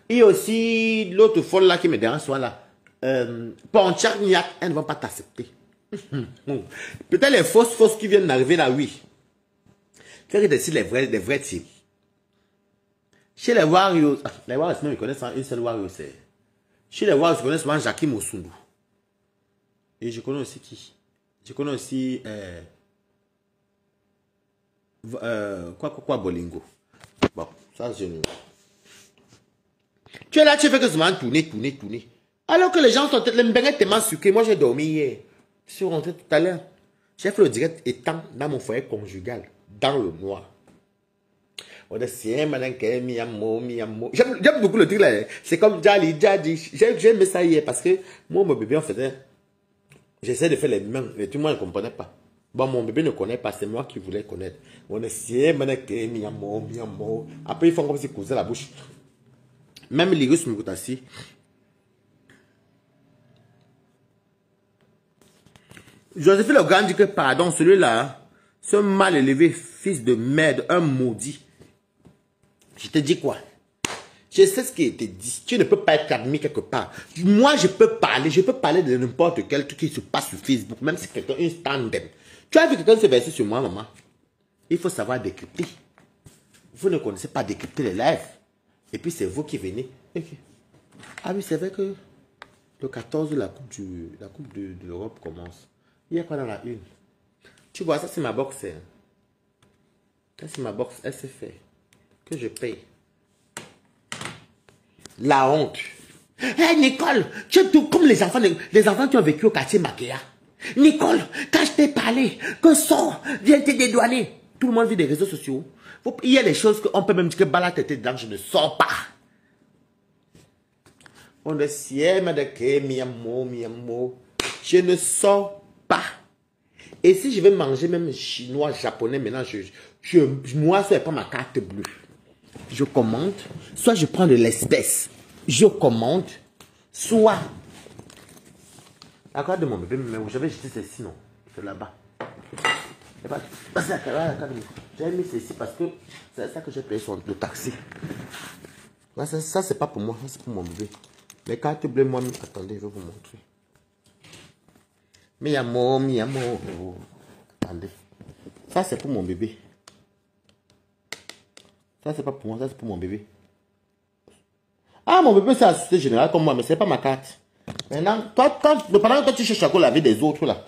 Il y a aussi l'autre folle là qui me dérange, soit là. Ponchak Niak, elles ne vont pas t'accepter. Peut-être les fausses qui viennent d'arriver là, oui. Faire ici les vrais types. Chez les Warriors, les Warriors, ils connaissent une seule Warrior, c'est. Chez les Warriors, ils connaissent souvent Jackie Mosundu. Et je connais aussi qui? Je connais aussi. Quoi, Bolingo. Bon, ça, je ne. Tu es là, tu fais que seulement tourner. Alors que les gens sont les mbengets tellement sucrés. Moi, j'ai dormi hier. Je suis rentré tout à l'heure. J'ai fait le direct étant dans mon foyer conjugal, dans le noir. J'aime beaucoup le truc là. C'est comme Jali. J'ai aimé ça hier parce que moi, mon bébé, en fait, j'essaie de faire les mêmes. Mais tout le monde ne comprenait pas. Bon, mon bébé ne connaît pas, c'est moi qui voulais connaître. Après, ils font comme si ils cousaient la bouche. Même l'Irus Moukoutasi. Joséphine le Grand dit que, pardon, celui-là, ce mal élevé, fils de merde, un maudit. Je te dis quoi? Je sais ce qui te dit. Tu ne peux pas être admis quelque part. Moi, je peux parler de n'importe quel truc qui se passe sur Facebook, même si quelqu'un est stand-up. Tu as vu quelqu'un se verser sur moi, maman? Il faut savoir décrypter. Vous ne connaissez pas décrypter les lives. Et puis c'est vous qui venez. Okay. Ah oui, c'est vrai que Le 14, la coupe de l'Europe commence. Il y a quoi dans la une? Tu vois, ça c'est ma box. Ça c'est ma box SFR. Que je paye. La honte. Hé Nicole, tu es tout comme les enfants qui ont vécu au quartier Makéa. Nicole, quand je t'ai parlé, que sort, viens te dédouaner. Tout le monde vit des réseaux sociaux. Il y a des choses qu'on peut même dire que balade tête dedans, je ne sors pas. On ne sait pas de que miamo. Je ne sors pas. Et si je vais manger même chinois, japonais, maintenant, moi, ce n'est pas ma carte bleue. Je commande, soit je prends de l'espèce. Je commande, soit... La carte de mon bébé, mais j'avais jeté ceci, non? C'est là-bas. J'ai mis ceci parce que c'est ça que j'ai payé sur le taxi. Ça c'est pas pour moi, c'est pour mon bébé. Les cartes bleues, moi, attendez, je vais vous montrer. Mi amour. Attendez. Ça c'est pour mon bébé. Ça c'est pas pour moi, ça c'est pour mon bébé. Ah, mon bébé c'est assisté général comme moi, mais c'est pas ma carte. Maintenant, pendant que toi tu cherches à la vie des autres là.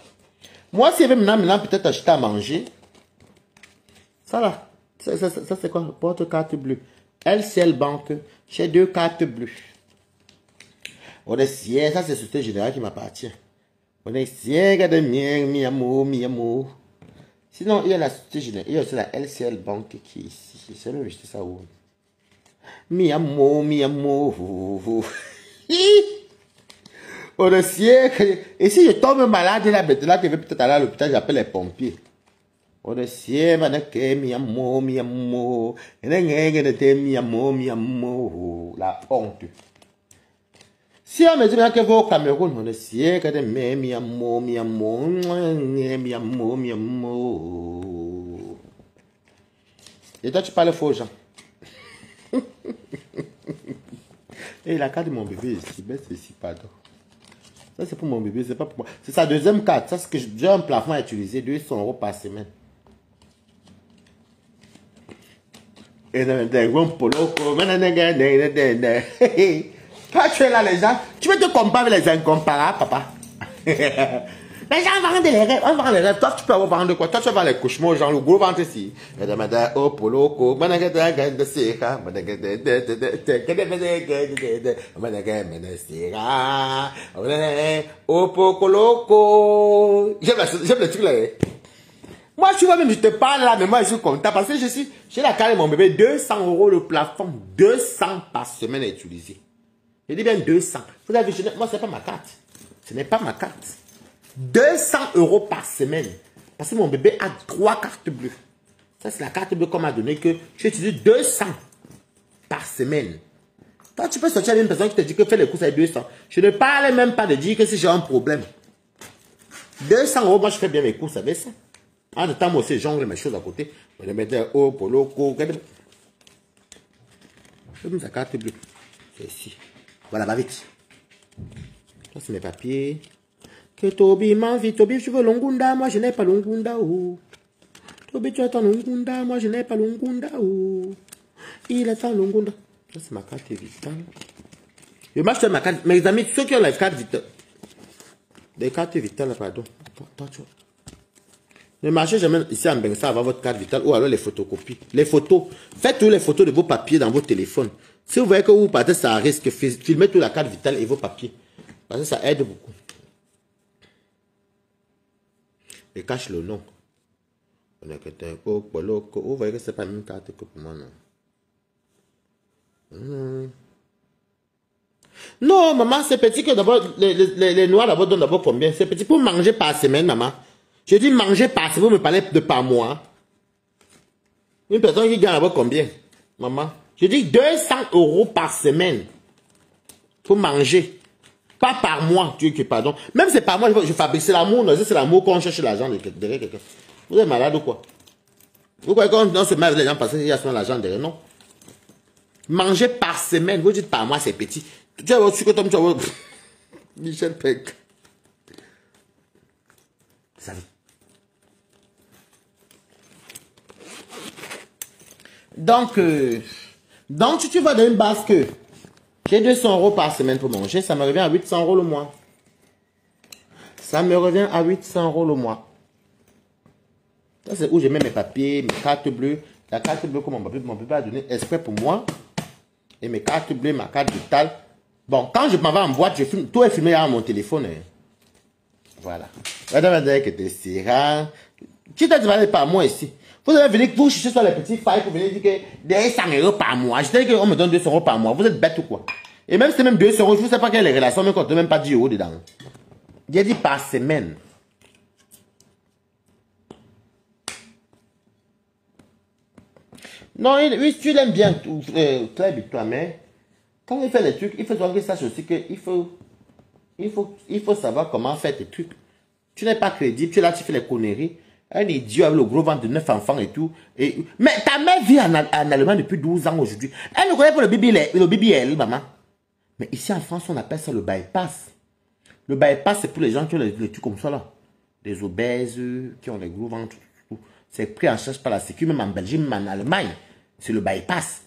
Moi, si je vais maintenant peut-être acheter à manger. Ça là, ça c'est quoi? Porte carte bleue. LCL Banque, j'ai 2 cartes bleues. On est siège, ça c'est Société Générale qui m'appartient. On est siège de mi amour. Sinon, il y a la Société Générale, il y a aussi la LCL Banque qui est ici. Je sais même jeter ça où. Mi amour. On est siège. Et si je tombe malade, là, je vais peut-être aller à l'hôpital, j'appelle les pompiers. On est siège, mi amour. La honte. Si on me dit que vous au Cameroun, on est siège de mi amour. Et toi, tu parles faux, Jean. Et la carte de mon bébé ici, ben c'est ici, pardon. Ça, c'est pour mon bébé, c'est pas pour moi. C'est sa deuxième carte. Ça, c'est que j'ai un plafond à utiliser, 200 € par semaine. Et toi, tu es là, les gens. Tu veux te comparer avec les incomparables, papa? Les gens vendent les rêves. On vend les rêves. Toi, tu peux avoir vendre quoi? Toi, tu vas vendre les cauchemars, genre le gros ventre ici. Oh, polo, j'aime le truc là. Moi, tu vois, même je te parle là, mais moi, je suis content parce que j'ai la carte de mon bébé, 200 € le plafond, 200 par semaine à utiliser. Je dis bien 200. Vous avez vu, moi, ce n'est pas ma carte. Ce n'est pas ma carte. 200 € par semaine. Parce que mon bébé a 3 cartes bleues. Ça, c'est la carte bleue qu'on m'a donné que j'utilise 200 par semaine. Toi, tu peux sortir avec une personne qui te dit que fais les courses avec 200. Je ne parle même pas de dire que si j'ai un problème. 200 €, moi, je fais bien mes courses avec ça. En temps, moi aussi, j'ongle mes choses à côté. Je les mettais au polo, je mets sa carte bleue. C'est ici. Voilà, va vite. Ça, c'est mes papiers. Que Toby m'envie. Toby, tu veux Longunda? Moi, je n'ai pas Longunda. Oh. Toby, tu attends Longunda? Moi, je n'ai pas Longunda. Oh. Il attend Longunda. Ça, c'est ma carte vitale. Je m'achète ma carte. Mes amis, ceux qui ont la carte vitale. Des cartes vitales, pardon. Ne marchez jamais ici en Benga avant votre carte vitale ou alors les photocopies. Les photos. Faites tous les photos de vos papiers dans votre téléphone. Si vous voyez que vous partez, ça risque. Filmez toute la carte vitale et vos papiers. Parce que ça aide beaucoup. Et cache le nom. Vous voyez que ce n'est pas la même carte que pour moi, non. Non, maman, c'est petit que d'abord, les noix d'abord donnent d'abord combien? C'est petit pour manger par semaine, maman. Je dis manger par semaine, vous me parlez de par mois. Une personne qui gagne d'abord combien, maman? Je dis 200 € par semaine pour manger. Pas par mois, tu dis pardon. Même c'est par mois, je fabrique. C'est l'amour, c'est l'amour qu'on cherche l'argent derrière quelqu'un. Vous êtes malade ou quoi? Vous croyez qu'on se met avec les gens parce qu'il y a souvent l'argent derrière? Non. Manger par semaine, vous dites par mois, c'est petit. Tu as reçu que tu as reçu. Michel Peck. Salut. Donc, tu vas dans une basque. J'ai 200 € par semaine pour manger. Ça me revient à 800 € le mois. Ça me revient à 800 € le mois. Ça, c'est où je mets mes papiers, mes cartes bleues. La carte bleue que mon papa a donné exprès pour moi. Et mes cartes bleues, ma carte vitale. Bon, quand je m'en vais en boîte, je filme. Tout est filmé à mon téléphone. Hein. Voilà. Madame que tu seras. Tu t'as demandé par mois ici. Vous allez venir, vous cherchez sur les petits failles pour venir dire que des 100 € par mois. Je t'ai dit qu'on me donne 200 € par mois. Vous êtes bête ou quoi? Et même si c'est même 200 €, je ne sais pas quelle est la relation, mais qu'on ne donne même pas 10 € dedans. J'ai dit par semaine. Non, oui, tu l'aimes bien, très bien, toi, mais quand il fait les trucs, il faut que sache aussi qu'il faut savoir comment faire tes trucs. Tu n'es pas crédible, tu es là, tu fais les conneries. Un idiot avec le gros ventre de 9 enfants et tout. Mais ta mère vit en Allemagne depuis 12 ans aujourd'hui. Elle ne connaît pas le BBL, maman. Mais ici en France, on appelle ça le bypass. Le bypass, c'est pour les gens qui ont les trucs comme ça là. Les obèses, qui ont les gros ventres. C'est pris en charge par la sécu, même en Belgique, même en Allemagne. C'est le bypass.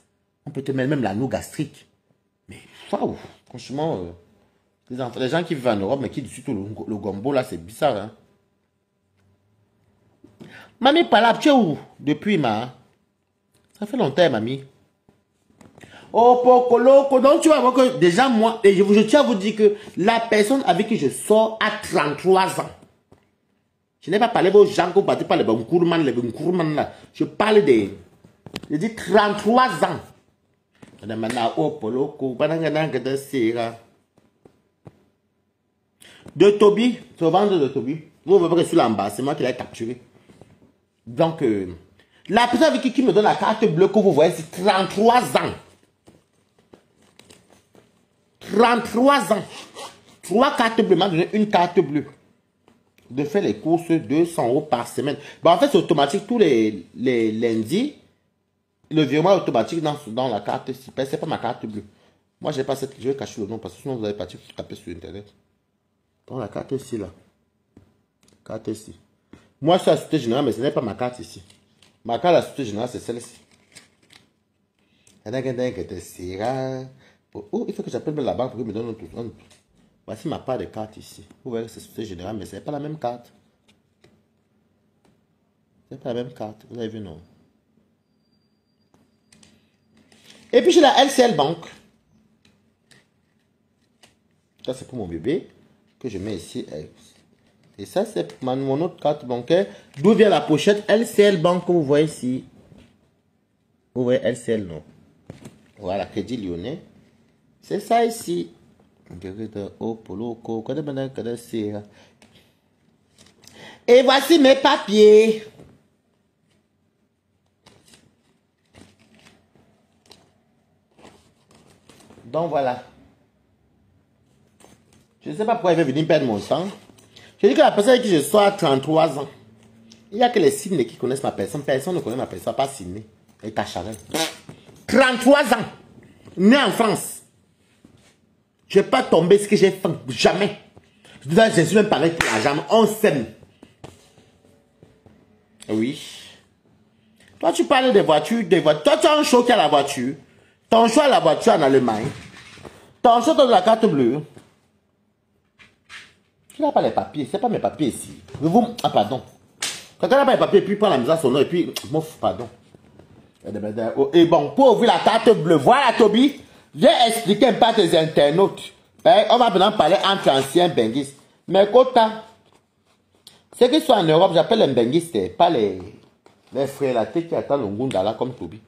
On peut te mettre même l'anneau gastrique. Mais, waouh, franchement, les gens qui vivent en Europe, mais qui disent tout le gombo là, c'est bizarre. Hein? Mamie Palab, tu es où depuis, ma? Ça fait longtemps, mamie. Oh, Pokolo, donc tu vas voir que déjà, moi, et je tiens à vous dire que la personne avec qui je sors a 33 ans. Je n'ai pas parlé aux gens qui ont battu par les Bunkourman là. Je parle des... Je dis 33 ans. De Toby, c'est au ventre de Toby. Vous voyez que sur l'embarras, c'est moi qui l'ai capturé. Donc, la personne avec qui me donne la carte bleue que vous voyez, c'est 33 ans. 33 ans. 3 cartes bleues, m'a donné une carte bleue. De faire les courses 200 € par semaine. Bon, en fait, c'est automatique tous les lundis. Le virement automatique dans la carte, c'est pas ma carte bleue. Moi, j'ai pas cette. Je vais cacher le nom parce que sinon vous allez partir taper sur internet. Dans la carte ici, là. Carte ici. Moi, je suis à la Société Générale, mais ce n'est pas ma carte ici. Ma carte à la Société Générale, c'est celle-ci. Oh, il faut que j'appelle la banque pour qu'ils me donnent un. Voici ma part de carte ici. Vous voyez que c'est Société Générale, mais ce n'est pas la même carte. Ce n'est pas la même carte. Vous avez vu, non? Et puis j'ai la LCL Bank. Ça, c'est pour mon bébé. Que je mets ici. Et ça, c'est mon autre carte bancaire. D'où vient la pochette LCL Bank que vous voyez ici. Vous voyez LCL, non? Voilà, Crédit Lyonnais. C'est ça ici. Et voici mes papiers. Donc voilà. Je ne sais pas pourquoi il veut venir perdre mon temps. Je dis que la personne avec qui je sois à 33 ans. Il n'y a que les Sydney qui connaissent ma personne. Personne ne connaît ma personne, pas Sydney. Et Tacharel. 33 ans. Né en France. Je ne vais pas tomber ce que j'ai fait. Jamais. Je suis même pareil pour la jambe. On s'aime. Oui. Toi, tu parles des voitures, Toi, tu as un choix qui a la voiture. Ton choix à la voiture en Allemagne. Ton choix de la carte bleue. Tu n'as pas les papiers. C'est pas mes papiers ici. Ah, pardon. Quelqu'un n'a pas les papiers, puis prend la mise à son nom, et puis, pardon. Et bon, pour ouvrir la carte bleue, voilà, Toby, j'ai expliqué un peu à tes internautes. On va maintenant parler entre anciens benguistes. Mais Kota, ceux qui sont en Europe, j'appelle les benguistes, pas les frélatés qui attendent le Ngundala comme Toby.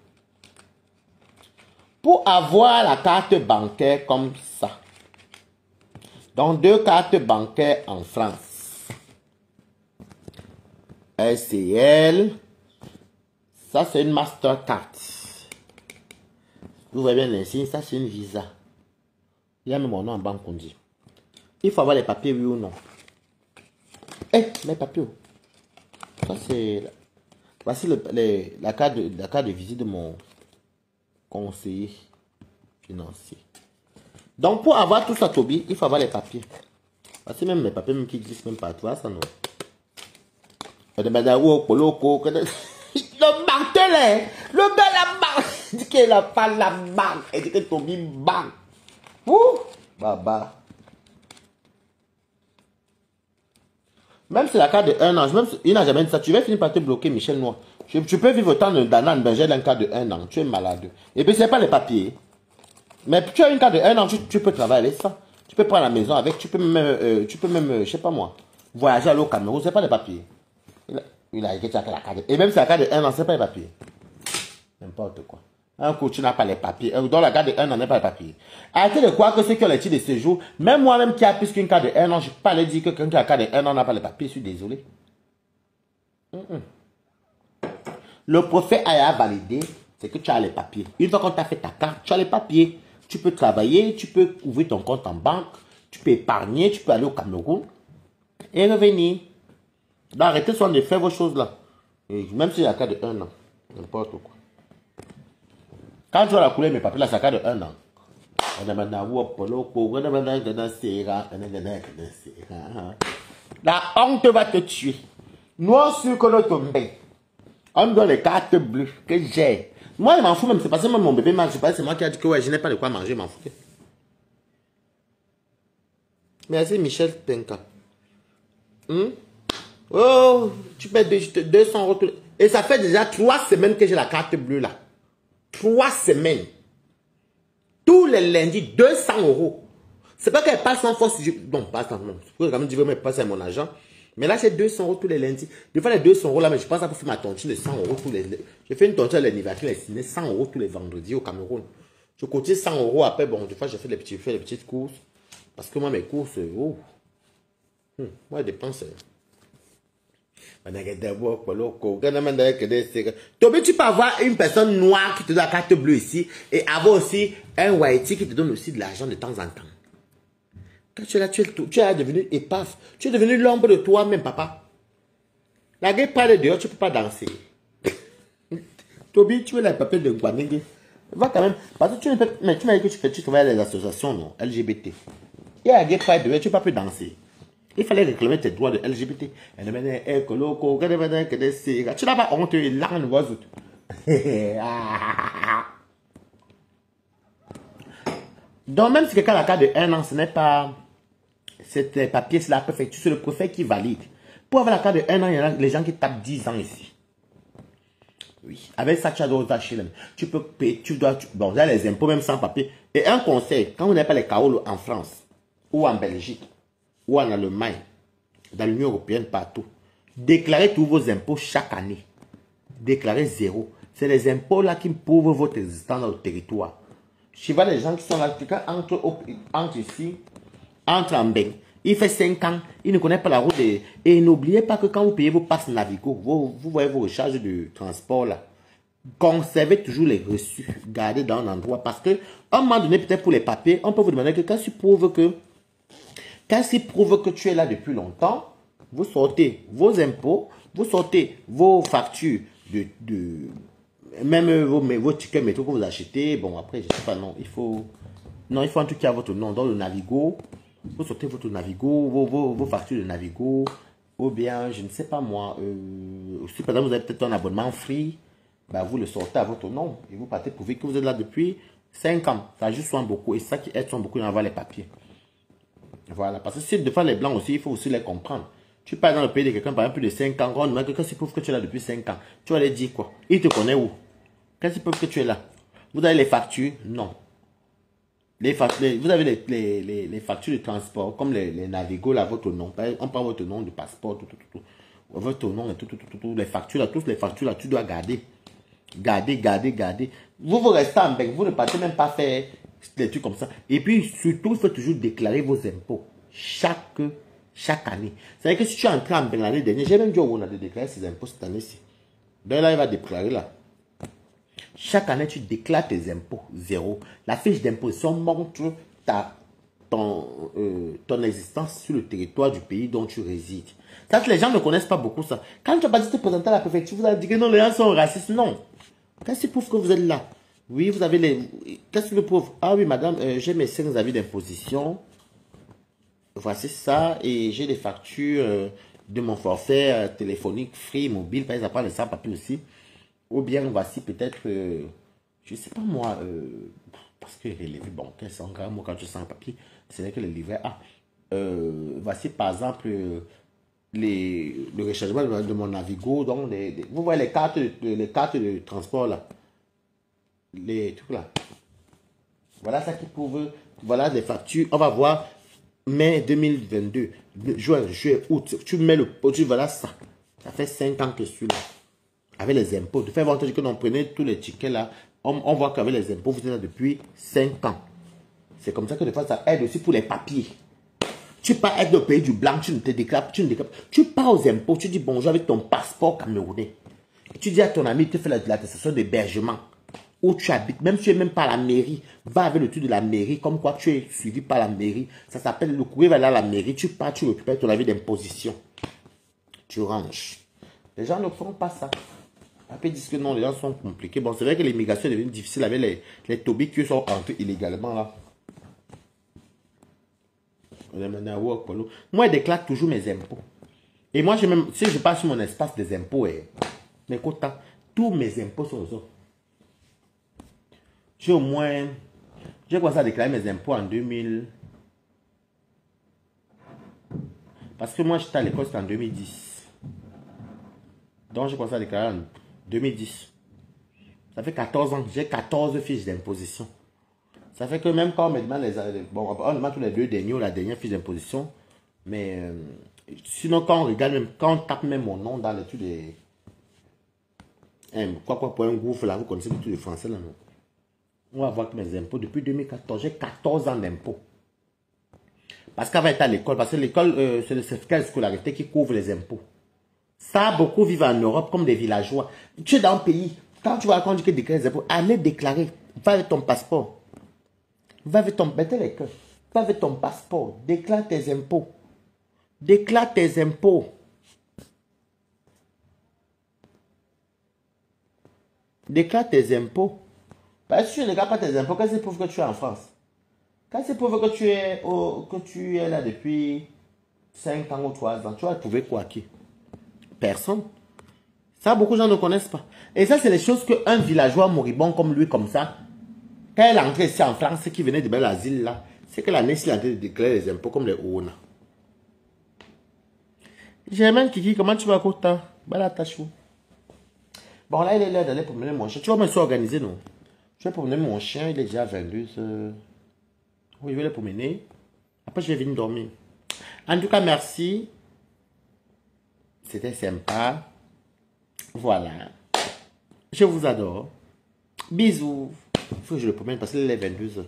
Pour avoir la carte bancaire comme ça, donc 2 cartes bancaires en France, LCL, ça c'est une Mastercard. Vous voyez bien l'insigne, ça c'est une Visa. Il y a même mon nom en banque qu'on dit. Il faut avoir les papiers, oui ou non. Les papiers. Ça c'est... Voici la carte de visite de mon conseiller financier. Donc pour avoir tout ça, Toby, il faut avoir les papiers. Voici même les papiers même qui existent même partout. Ça non. Le martelet, le gars la banque, il dit qu'il n'a pas la banque, il dit que Toby banque. Ouh, baba. Même si la carte de 1 an, même si il n'a jamais dit ça, tu vas finir par te bloquer, Michel Noir. Tu peux vivre autant d'années en Belgique d'un cas de 1 an. Tu es malade. Et puis, ce n'est pas les papiers. Mais tu as une carte de 1 an, tu peux travailler ça. Tu peux prendre la maison avec, tu peux même, je sais pas moi, voyager au Cameroun, ce n'est pas les papiers. Il a écrit la carte. Et même si la carte de 1 an, ce n'est pas les papiers. N'importe quoi. Un coup, tu n'as pas les papiers. Dans la carte de 1 an, n'est pas les papiers. Arrêtez de croire que ceux qui ont les titres de séjour, même moi-même qui a plus qu'une carte de 1 an, je ne peux pas aller dire que quelqu'un qui a la carte de 1 an n'a pas les papiers. Je suis désolé. Le prophète a validé, c'est que tu as les papiers. Une fois qu'on t'a fait ta carte, tu as les papiers. Tu peux travailler, tu peux ouvrir ton compte en banque, tu peux épargner, tu peux aller au Cameroun et revenir. Donc arrêtez soit de faire vos choses là. Et même si y a la carte de 1 an, n'importe quoi. Quand tu as la couleur de mes papiers là, c'est la carte de 1 an. La honte va te tuer. Noir sur que l'autre tombe. On me donne les cartes bleues que j'ai. Moi, je m'en fous même. C'est parce que même mon bébé mange. C'est moi qui a dit que ouais, je n'ai pas de quoi manger. Je m'en fous. Merci Michel Tenka. Oh, tu paies 200 €. Et ça fait déjà 3 semaines que j'ai la carte bleue là. 3 semaines. Tous les lundis, 200 €. C'est pas qu'elle passe en force. Non, pas sans force. Je peux quand même dire que je passe à mon argent. Mais là, c'est 200 € tous les lundis. Des fois, les 200 € là, mais je pense à pour faire ma tontine de 100 € tous les... Je fais une tontine à l'anniversaire, elle est 100 € tous les vendredis au Cameroun. Je cotise 100 € après, bon, des fois, je fais les petites courses. Parce que moi, mes courses, oh. Moi, je dépense. Tobi, tu peux avoir une personne noire qui te donne la carte bleue ici et avoir aussi un whitey qui te donne aussi de l'argent de temps en temps. Quand tu es là, tu es devenu épave. Tu es devenu l'ombre de toi-même, papa. La gueule parle dehors, tu ne peux pas danser. Tobi, tu es le papier de Guaningue. Va quand même. Parce que tu m'as dit que tu travailles à les associations non, LGBT. Et la gueule parle dehors, tu ne peux pas plus danser. Il fallait réclamer tes droits de LGBT. Tu n'as pas honte, là, nous voit. Donc, même si quelqu'un a la carte de 1 an, ce n'est pas. C'est papier, c'est la préfecture, c'est le préfet qui valide. Pour avoir la carte de 1 an, il y a les gens qui tapent 10 ans ici. Oui. Avec ça, tu as d'autres HLM. Tu peux payer, bon, il y a les impôts même sans papier. Et un conseil, quand vous n'avez pas les KO en France, ou en Belgique, ou en Allemagne, dans l'Union européenne, partout, déclarez tous vos impôts chaque année. Déclarez 0. C'est les impôts là qui prouvent votre existence dans le territoire. Je vois les gens qui sont là, entre ici, entre en bain. Il fait 5 ans, il ne connaît pas la route. Et n'oubliez pas que quand vous payez vos passes Navigo, vous voyez vos recharges de transport là, conservez toujours les reçus, gardez dans un endroit. Parce que, à un moment donné, peut-être pour les papiers, on peut vous demander que quand il prouve que tu es là depuis longtemps, vous sortez vos impôts, vous sortez vos factures même vos tickets métro que vous achetez. Bon, après, je ne sais pas, non, il faut en tout cas votre nom dans le Navigo. Vous sortez votre Navigo, vos factures de Navigo, ou bien, je ne sais pas moi, si par exemple vous avez peut-être un abonnement free, bah, vous le sortez à votre nom et vous partez prouver que vous êtes là depuis 5 ans. Ça juste soin beaucoup et ça qui aide soin beaucoup d'avoir les papiers. Voilà, parce que si de faire les blancs aussi, il faut aussi les comprendre. Tu pars dans le pays de quelqu'un par exemple plus de 5 ans, quand on demande quelqu'un s'il prouve que tu es là depuis 5 ans, tu vas lui dire quoi? Il te connaît où? Qu'est-ce qu'il prouve que tu es là? Vous avez les factures? Non. Vous avez les factures de transport, comme les Navigo, là, votre nom. On prend votre nom de passeport, tout. Votre nom et tout. Les factures, là, toutes les factures, là, tu dois garder. Garder. Vous restez en bec, vous ne partez même pas faire des trucs comme ça. Et puis, surtout, il faut toujours déclarer vos impôts chaque année. C'est-à-dire que si tu es entré en bec l'année dernière, j'ai même dit on a déclaré ses impôts cette année-ci. Donc là, il va déclarer là. Chaque année, tu déclares tes impôts, 0. La fiche d'imposition montre ton existence sur le territoire du pays dont tu résides. Ça, les gens ne connaissent pas beaucoup ça. Quand tu vas pas te présenter à la préfecture, vous allez dire que non, les gens sont racistes. Non. Qu'est-ce qui prouve que vous êtes là? Oui, vous avez les... Qu'est-ce qui prouve? Ah oui, madame, j'ai mes 5 avis d'imposition. Voici ça. Et j'ai les factures de mon forfait téléphonique, free, mobile. Par exemple, les sans-papiers aussi. Ou bien, voici peut-être, je ne sais pas moi, parce que relevé, bon, 1500 grammes, moi, quand tu sens le papier, c'est vrai que le livret A. Voici par exemple le rechargement de mon Navigo. Donc vous voyez les cartes de transport là. Les trucs là. Voilà ça qui prouve. Voilà les factures. On va voir mai 2022. Juin, juillet, août. Tu mets le produit, voilà ça. Ça fait 5 ans que je suis là. Avec les impôts. De faire voir que l'on prenait tous les tickets là. On voit qu'avec les impôts, vous êtes là depuis 5 ans. C'est comme ça que de fois ça aide aussi pour les papiers. Tu pars être au pays du blanc, tu ne te déclares, tu ne déclares. Tu pars aux impôts, tu dis bonjour avec ton passeport camerounais. Tu dis à ton ami, tu fais l'attestation d'hébergement. Où tu habites, même si tu n'es même pas à la mairie, va avec le truc de la mairie, comme quoi tu es suivi par la mairie. Ça s'appelle le courrier va aller à la mairie, tu pars, tu récupères ton avis d'imposition. Tu ranges. Les gens ne font pas ça. Après, ils disent que non, les gens sont compliqués. Bon, c'est vrai que l'immigration est devenue difficile avec les tobis qui sont entrés illégalement là. Moi, je déclare toujours mes impôts. Et moi, si je passe sur mon espace des impôts, mais écoute, tous mes impôts sont là. J'ai au moins... J'ai commencé à déclarer mes impôts en 2000. Parce que moi, j'étais à l'école, c'était en 2010. Donc, j'ai commencé à déclarer en 2010. Ça fait 14 ans. J'ai 14 fiches d'imposition. Ça fait que même quand on me demande bon, on demande tous les 2 derniers ou la dernière fiche d'imposition. Mais sinon, quand on regarde, même, quand on tape même mon nom dans l'étude des... Quoi pour un gouffre là, vous connaissez l'étude de français là, non? On va voir que mes impôts, depuis 2014, j'ai 14 ans d'impôts. Parce qu'avant d'être à l'école, parce que l'école, c'est le certificat de scolarité qui couvre les impôts. Ça, beaucoup vivent en Europe comme des villageois. Tu es dans un pays, quand tu vas conduire déclarer les impôts, allez déclarer, va avec ton passeport. Va avec ton, va avec ton passeport, déclare tes impôts. Déclare tes impôts. Déclare tes impôts. Parce que si tu ne déclares pas tes impôts, qu'est-ce qui prouve que tu es en France? Qu'est-ce qui prouve que tu es là depuis 5 ans ou 3 ans? Tu vas trouver quoi qui? Personne. Ça, beaucoup de gens ne connaissent pas. Et ça, c'est les choses qu'un villageois moribond comme lui, comme ça, quand il est entré ici en France, qui venait de l'asile là, c'est que la nation il a déclaré les impôts comme les ONA. Germaine Kiki, comment tu vas, Kota? Bala tachou. Bon, là, il est l'heure d'aller promener mon chien. Tu vas me s'organiser, non? Je vais promener mon chien, il est déjà 22 heures. Oui, je vais le promener. Après, je vais venir dormir. En tout cas, merci. C'était sympa. Voilà. Je vous adore. Bisous. Il faut que je le promène parce qu'il est 22 heures.